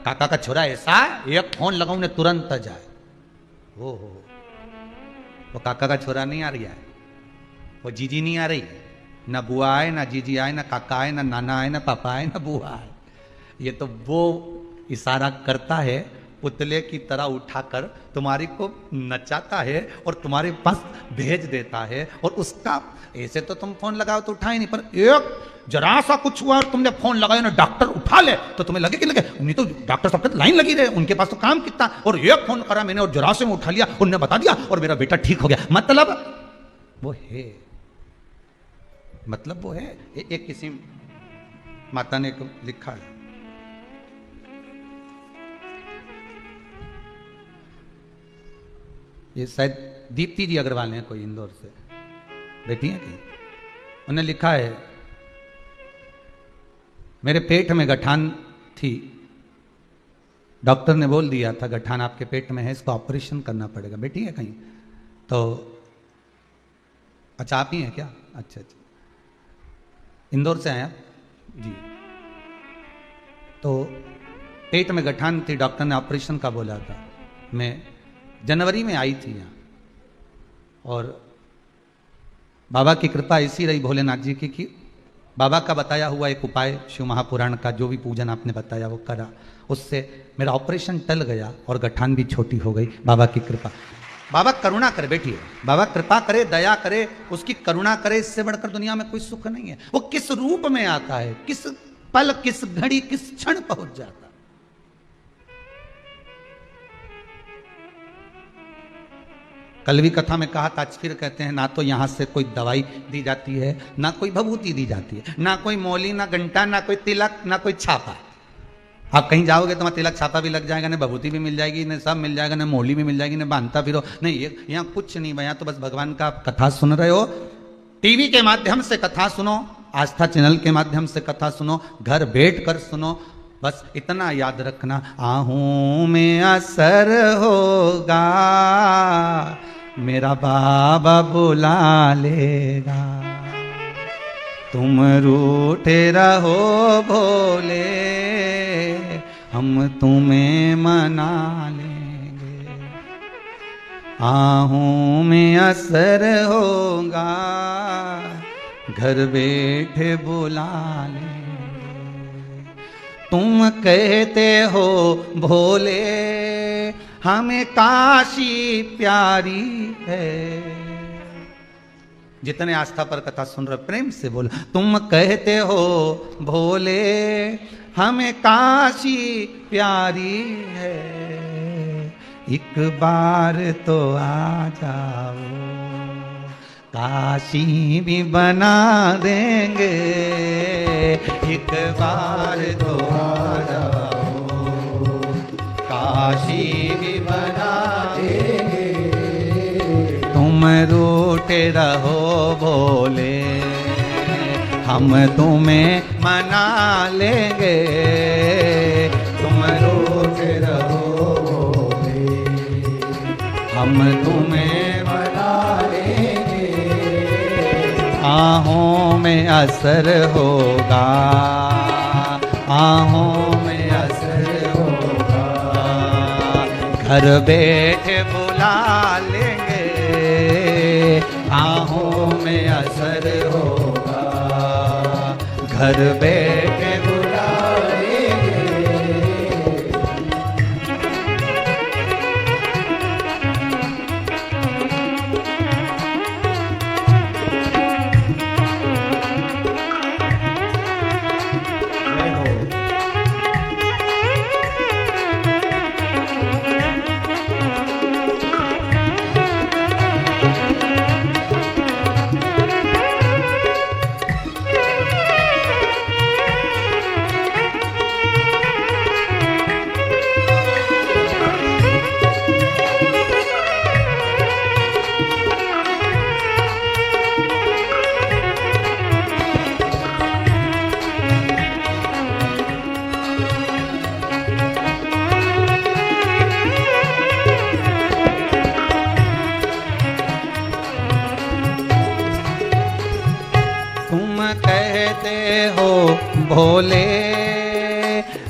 A: काका का छोरा ऐसा एक फोन लगाऊं ने तुरंत आ जाए। हो वो काका का छोरा नहीं आ रहा है, वो जीजी नहीं आ रही, ना बुआ आए, ना जीजी आए, ना काका आए, ना नाना आए, ना पापा आए, ना बुआ आए। ये तो वो इशारा करता है, पुतले की तरह उठाकर तुम्हारी को नचाता है और तुम्हारे पास भेज देता है। और उसका ऐसे तो तुम फोन लगाओ तो उठाए नहीं, पर एक जरा सा कुछ हुआ और तुमने फोन लगाया ना डॉक्टर उठा ले, तो तुम्हें लगे कि लगे नहीं, तो डॉक्टर सबके लाइन लगी रहे, उनके पास तो काम कितना। और एक फोन करा मैंने और जरा से मैं उठा लिया, उन्होंने बता दिया और मेरा बेटा ठीक हो गया। मतलब वो है, मतलब वो है। एक किसी माता ने लिखा है, ये शायद दीप्ति जी अग्रवाल हैं, कोई इंदौर से बैठी हैं कहीं, उन्होंने लिखा है, मेरे पेट में गठान थी, डॉक्टर ने बोल दिया था गठान आपके पेट में है, इसको ऑपरेशन करना पड़ेगा। बैठी है कहीं तो, अच्छा आप ही हैं क्या? अच्छा अच्छा, इंदौर से आए आप जी। तो पेट में गठान थी, डॉक्टर ने ऑपरेशन का बोला था। मैं जनवरी में आई थी यहाँ, और बाबा की कृपा ऐसी रही भोलेनाथ जी की कि बाबा का बताया हुआ एक उपाय, शिव महापुराण का जो भी पूजन आपने बताया वो करा, उससे मेरा ऑपरेशन टल गया और गठान भी छोटी हो गई। बाबा की कृपा, बाबा करुणा करे, बैठिए, बाबा कृपा करे, दया करे, उसकी करुणा करे, इससे बढ़कर दुनिया में कोई सुख नहीं है। वो किस रूप में आता है, किस पल, किस घड़ी, किस क्षण पहुंच जाता। कल भी कथा में कहा था, आज फिर कहते हैं, ना तो यहां से कोई दवाई दी जाती है, ना कोई भभूति दी जाती है, ना कोई मौली, ना घंटा, ना कोई तिलक, ना कोई छापा। आप कहीं जाओगे तो वहाँ तिलक छापा भी लग जाएगा, ना भभूति भी मिल जाएगी, ना सब मिल जाएगा, ना मौली भी मिल जाएगी, ना बांधता फिरो नहीं, यहाँ कुछ नहीं भैया। तो बस भगवान का आप कथा सुन रहे हो, टीवी के माध्यम से कथा सुनो, आस्था चैनल के माध्यम से कथा सुनो, घर बैठ कर सुनो, बस इतना याद रखना, आहूं में असर होगा, मेरा बाबा बुला लेगा। तुम रूठे रहो भोले, हम तुम्हें मना लेंगे। आहूं में असर होगा, घर बैठे बुला लेंगे। तुम कहते हो भोले हमें काशी प्यारी है, जितने आस्था पर कथा सुन रहे प्रेम से बोलो। तुम कहते हो भोले हमें काशी प्यारी है, एक बार तो आ जाओ, काशी भी बना देंगे, एक बार तो आ जाओ, काशी भी बना देंगे। तुम रूठे रहो भोले, हम तुम्हें मना लेंगे, तुम रूठे रहो भोले, हम तुम्हें मना लेंगे। आहों में असर होगा, आहों में असर होगा, घर बैठे बुला लेंगे, आहों में असर होगा, घर बैठे बुला लेंगे। भोले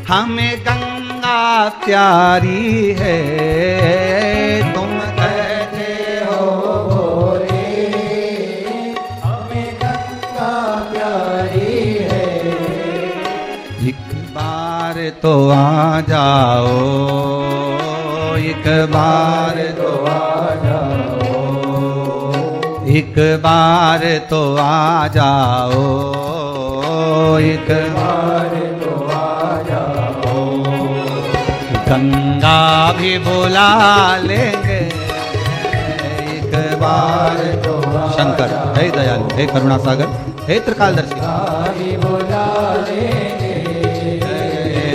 A: हमें गंगा प्यारी है, तुम कहते हो भोले हमें गंगा प्यारी है, एक बार तो आ जाओ, एक बार तो आ जाओ, एक बार तो आ जाओ, एक बार तो आ जाओ, गंगा भी बुला लेंगे, एक बार तो शंकर हे दयालु हे करुणा सागर हे त्रिकालदर्शी भी बुला लेंगे।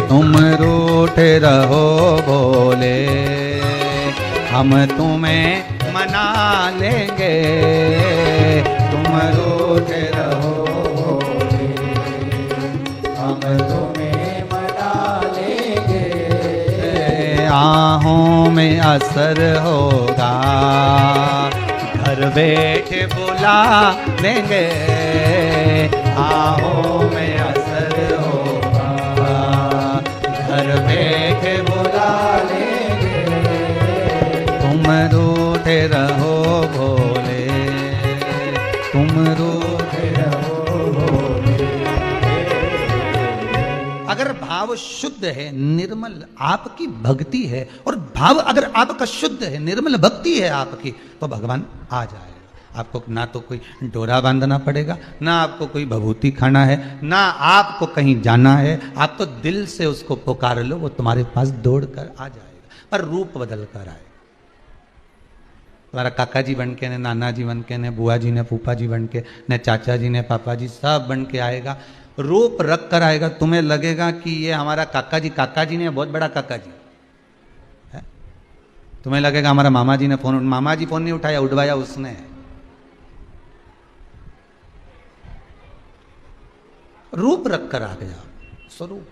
A: तुम रूठे रहो भोले, हम तुम्हें मना लेंगे, तुम रूठे रहो तुम्हें मना लेंगे। आहों में असर होगा, घर बैठे बुला लेंगे, आहों में असर होगा, घर बैठे बुला लेंगे। तुम रूठे रहो भोले, तुम रूठे रहो भोले। अगर भाव शुद्ध है, निर्मल आपकी भक्ति है, और भाव अगर आपका शुद्ध है, निर्मल भक्ति है आपकी, तो भगवान आ जाएगा। आपको ना तो कोई डोरा बांधना पड़ेगा, ना आपको कोई भभूति खाना है, ना आपको कहीं जाना है, आप तो दिल से उसको पुकार लो, वो तुम्हारे पास दौड़ कर आ जाएगा, पर रूप बदल कर आए। तुम्हारा काका जी बन के, ने नाना जी बन के, ने बुआ जी ने फूफा जी बन के, ने चाचा जी ने पापा जी सब बन के आएगा, रूप रख कर आएगा। तुम्हें लगेगा कि ये हमारा काका जी ने बहुत बड़ा काका जी है। तुम्हें लगेगा हमारा मामा जी ने मामा जी फोन नहीं उठाया, उठवाया उसने। रूप रख कर आ गया, स्वरूप।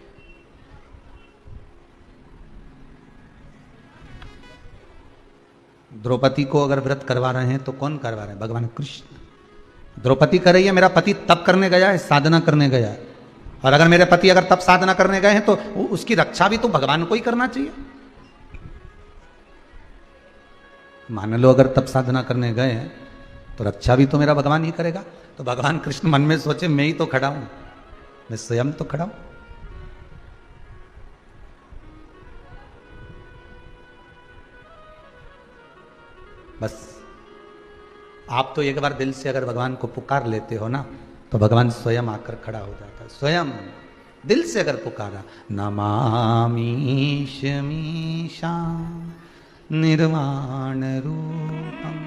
A: द्रौपदी को अगर व्रत करवा रहे हैं तो कौन करवा रहे हैं? भगवान कृष्ण। द्रौपदी कर रही है, मेरा पति तप करने गया है, साधना करने गया है, और अगर मेरे पति अगर तप साधना करने गए हैं तो उसकी रक्षा भी तो भगवान को ही करना चाहिए। मान लो अगर तप साधना करने गए हैं तो रक्षा भी तो मेरा भगवान ही करेगा। तो भगवान कृष्ण मन में सोचे मैं ही तो खड़ा हूं, मैं स्वयं तो खड़ा हूं। बस आप तो एक बार दिल से अगर भगवान को पुकार लेते हो ना, तो भगवान स्वयं आकर खड़ा हो जाता है। स्वयं दिल से अगर पुकारा, नमामीश मीशा निर्वाण रूपम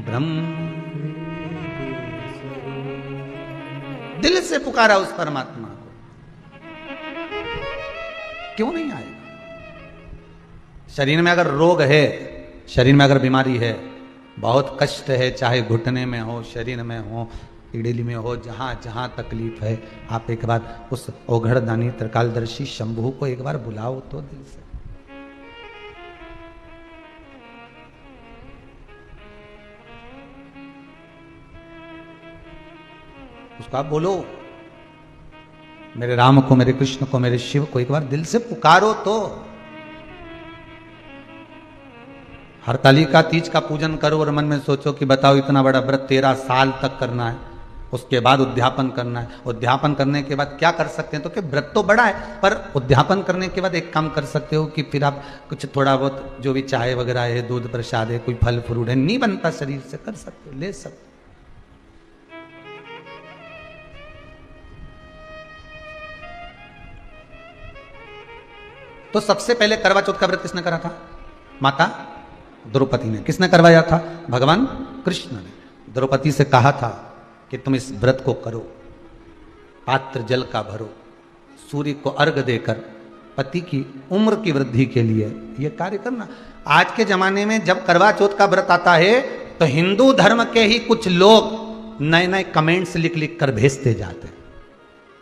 A: ब्रह्म, दिल से पुकारा उस परमात्मा को, क्यों नहीं आएगा? शरीर में अगर रोग है, शरीर में अगर बीमारी है, बहुत कष्ट है, चाहे घुटने में हो, शरीर में हो, इडली में हो, जहां जहां तकलीफ है, आप एक बार उस ओघड़दानी त्रिकालदर्शी शंभू को एक बार बुलाओ तो दिल से। उसको आप बोलो, मेरे राम को, मेरे कृष्ण को, मेरे शिव को एक बार दिल से पुकारो तो। हरतालिका तीज का पूजन करो और मन में सोचो कि बताओ इतना बड़ा व्रत 13 साल तक करना है, उसके बाद उद्यापन करना है। उद्यापन करने के बाद क्या कर सकते हैं? तो कि व्रत तो बड़ा है, पर उद्यापन करने के बाद एक काम कर सकते हो कि फिर आप कुछ थोड़ा बहुत जो भी चाय वगैरह है, दूध प्रसाद है, कोई फल फ्रूट है, नहीं बनता शरीर से, कर सकते हो, ले सकते हो। तो सबसे पहले करवा चौथ का व्रत किसने करा था? माता द्रौपदी ने। किसने करवाया था? भगवान कृष्ण ने। द्रौपदी से कहा था कि तुम इस व्रत को करो, पात्र जल का भरो, सूर्य को अर्घ देकर पति की उम्र की वृद्धि के लिए यह कार्य करना। आज के जमाने में जब करवा चौथ का व्रत आता है तो हिंदू धर्म के ही कुछ लोग नए नए कमेंट्स लिख लिख कर भेजते जाते हैं।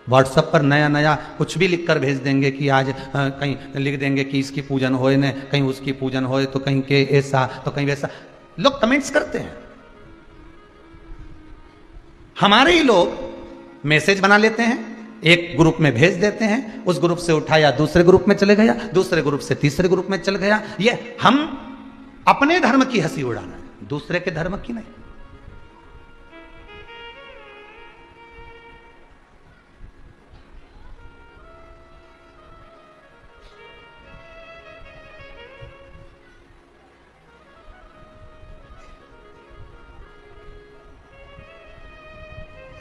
A: व्हाट्सएप पर नया नया कुछ भी लिख कर भेज देंगे कि आज कहीं लिख देंगे कि इसकी पूजन होए न, कहीं उसकी पूजन होए, तो कहीं के ऐसा तो कहीं वैसा, लोग कमेंट्स करते हैं। हमारे ही लोग मैसेज बना लेते हैं, एक ग्रुप में भेज देते हैं, उस ग्रुप से उठाया दूसरे ग्रुप में चले गया, दूसरे ग्रुप से तीसरे ग्रुप में चल गया। ये हम अपने धर्म की हंसी उड़ाना है, दूसरे के धर्म की नहीं।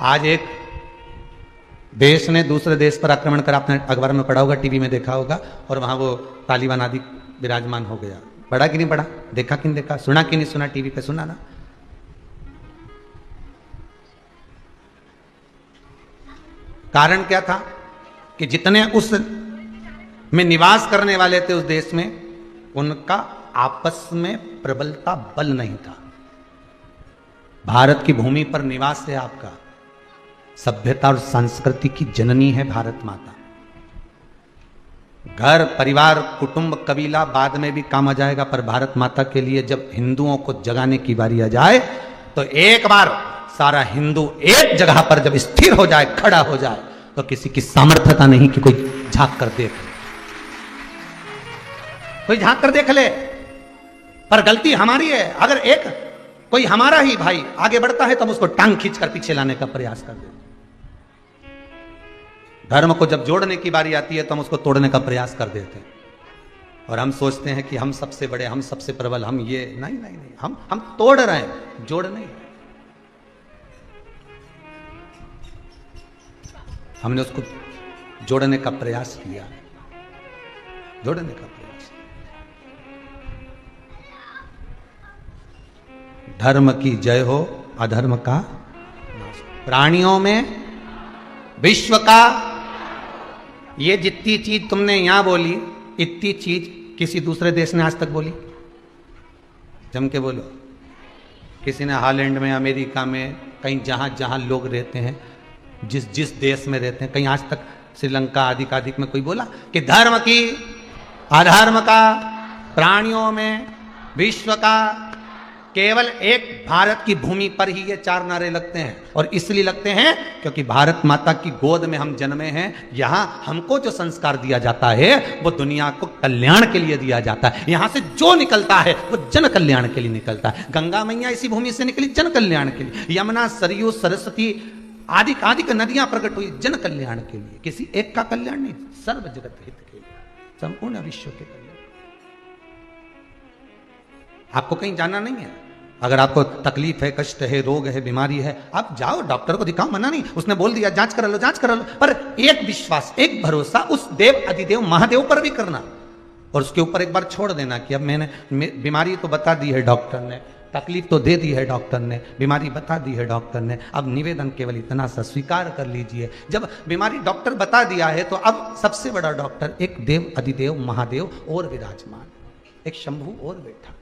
A: आज एक देश ने दूसरे देश पर आक्रमण कर, आपने अखबार में पढ़ा होगा, टीवी में देखा होगा, और वहां वो तालिबान आदि विराजमान हो गया। पढ़ा कि नहीं पढ़ा? देखा कि नहीं देखा? सुना कि नहीं सुना? टीवी पे सुना ना। कारण क्या था कि जितने उस में निवास करने वाले थे उस देश में, उनका आपस में प्रबलता बल नहीं था। भारत की भूमि पर निवास है आपका, सभ्यता और संस्कृति की जननी है भारत माता। घर परिवार कुटुंब कबीला बाद में भी काम आ जाएगा, पर भारत माता के लिए जब हिंदुओं को जगाने की बारी आ जाए तो एक बार सारा हिंदू एक जगह पर जब स्थिर हो जाए, खड़ा हो जाए, तो किसी की सामर्थ्यता नहीं कि कोई झांक कर देख, कोई झांक कर देख ले। पर गलती हमारी है। अगर एक कोई हमारा ही भाई आगे बढ़ता है तो हम उसको टांग खींचकर पीछे लाने का प्रयास कर देते। धर्म को जब जोड़ने की बारी आती है तो हम उसको तोड़ने का प्रयास कर देते हैं, और हम सोचते हैं कि हम सबसे बड़े, हम सबसे प्रबल, हम ये नहीं नहीं नहीं, हम तोड़ रहे हैं, जोड़ नहीं। हमने उसको जोड़ने का प्रयास किया, जोड़ने का प्रयास। धर्म की जय हो, अधर्म का नाश। प्राणियों में विश्व का, ये जितनी चीज तुमने यहां बोली, इतनी चीज किसी दूसरे देश ने आज तक बोली? जम के बोलो। किसी ने हॉलैंड में, अमेरिका में, कहीं जहां जहां लोग रहते हैं, जिस जिस देश में रहते हैं, कहीं आज तक श्रीलंका आदि आदि में कोई बोला कि धर्म की, अधर्म का, प्राणियों में, विश्व का? केवल एक भारत की भूमि पर ही ये चार नारे लगते हैं, और इसलिए लगते हैं क्योंकि भारत माता की गोद में हम जन्मे हैं। यहां हमको जो संस्कार दिया जाता है वो दुनिया को कल्याण के लिए दिया जाता है। यहां से जो निकलता है वो जन कल्याण के लिए निकलता है। गंगा मैया इसी भूमि से निकली जन कल्याण के लिए, यमुना, सरयू, सरस्वती आदि आदि नदियां प्रकट हुई जन कल्याण के लिए, किसी एक का कल्याण नहीं, सर्व जगत हित के लिए, संपूर्ण विश्व के कल्याण। आपको कहीं जाना नहीं है। अगर आपको तकलीफ है, कष्ट है, रोग है, बीमारी है, आप जाओ डॉक्टर को दिखाओ, मना नहीं। उसने बोल दिया जांच करा लो, जांच करा लो, पर एक विश्वास, एक भरोसा उस देव अधिदेव महादेव पर भी करना, और उसके ऊपर एक बार छोड़ देना कि अब मैंने बीमारी तो बता दी है डॉक्टर ने, तकलीफ तो दे दी है डॉक्टर ने, बीमारी बता दी है डॉक्टर ने, अब निवेदन केवल इतना सा स्वीकार कर लीजिए। जब बीमारी डॉक्टर बता दिया है तो अब सबसे बड़ा डॉक्टर एक देव अधिदेव महादेव और विराजमान, एक शंभू और बैठा।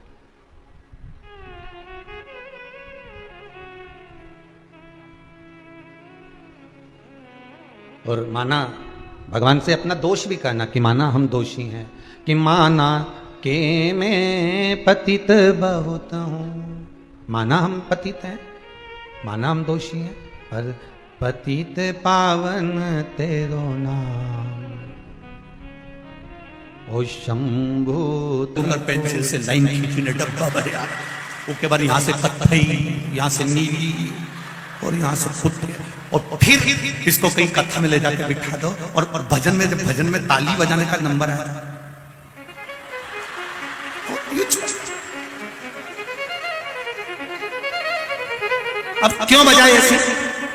A: और माना भगवान से अपना दोष भी कहना कि माना हम दोषी हैं, कि माना के मैं पतित बहुत हूं, माना हम पतित हैं, माना हम दोषी हैं, पर पतित पावन तेरो नाम। ओ शंभु
B: तुम पेंसिल से लाइन खींची ने डब्बा भरे यार, उसके बाद यहाँ से कत्थई, यहाँ से नीली और यहाँ से फुट, और फिर इसको कहीं कथा में ले जाकर बिठा दो, और भजन में, जब भजन में ताली बजाने का नंबर है, अब क्यों बजाए ऐसे?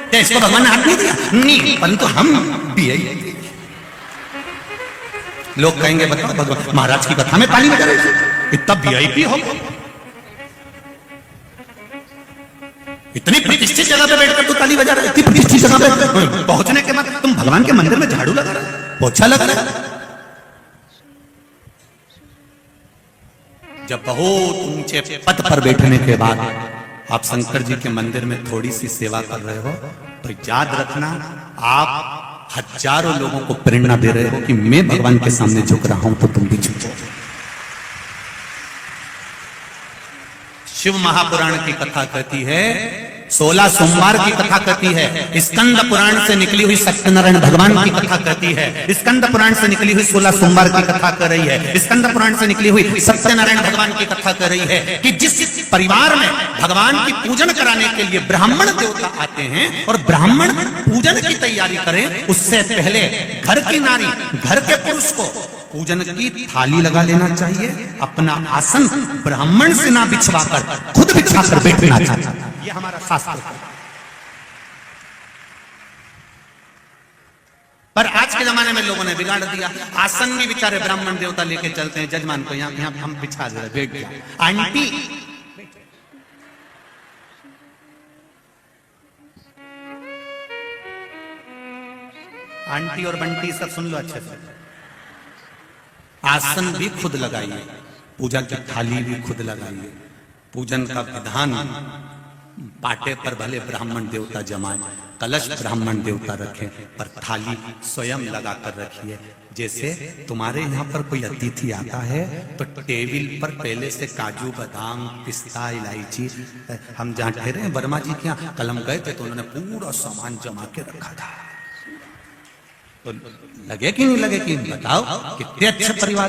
B: क्या इसको भगवान ने हाथ नहीं दिया? नहीं, परंतु हम भी यही। लोग कहेंगे बताओ भगवान महाराज की कथा में ताली बजा रहे थे, इतना वीआईपी हो, इतनी प्रतिष्ठित जगह पे बैठकर तू ताली बजा रहा है, इतनी प्रतिष्ठित जगह पे पहुंचने के बाद तुम भगवान के मंदिर में झाड़ू लगा रहे हो, पोछा लगा रहे हो। जब बहुत ऊंचे पद पर बैठने के बाद आप शंकर जी के मंदिर में थोड़ी सी सेवा कर रहे हो, तो याद रखना आप हजारों लोगों को प्रेरणा दे रहे हो कि मैं भगवान के सामने झुक रहा हूं तो तुम भी झुको। शिव महापुराण की कथा कहती है, 16 सोमवार की कथा कहती है, स्कंद पुराण से निकली हुई सत्यनारायण भगवान की कथा कहती है, स्कंद पुराण से निकली हुई 16 सोमवार की कथा कर रही है, स्कंद पुराण से निकली हुई सत्यनारायण भगवान की कथा कर रही है कि जिस परिवार में भगवान की पूजन कराने के लिए ब्राह्मण देवता आते हैं और ब्राह्मण पूजन की तैयारी करें, उससे पहले घर की नारी, घर के पुरुष को पूजन की थाली लगा लेना चाहिए, अपना आसन ब्राह्मण से ना बिछवाकर खुद बिछाकर बैठना चाहिए। ये हमारा शास्त्र है। पर आज के जमाने में लोगों ने बिगाड़ दिया, आसन भी बेचारे ब्राह्मण देवता लेके चलते हैं, जजमान को यहाँ हम बिछा दे रहे, बैठ गया। आंटी आंटी और बंटी सब सुन लो अच्छे से, आसन भी खुद लगाइए, पूजा की थाली भी खुद लगाइए, पूजन का विधान पाटे पर भले ब्राह्मण देवता जमाए, कलश ब्राह्मण देवता रखें, पर थाली स्वयं लगाकर रखिए। जैसे तुम्हारे यहाँ पर कोई अतिथि आता है तो टेबल पर पहले से काजू बादाम पिस्ता इलायची, हम जहाँ ठहरे हैं वर्मा जी के यहाँ कल हम गए थे तो उन्होंने पूरा सामान जमा के रखा था, तो लगे कि नहीं लगे कि बताओ कितने अच्छे परिवार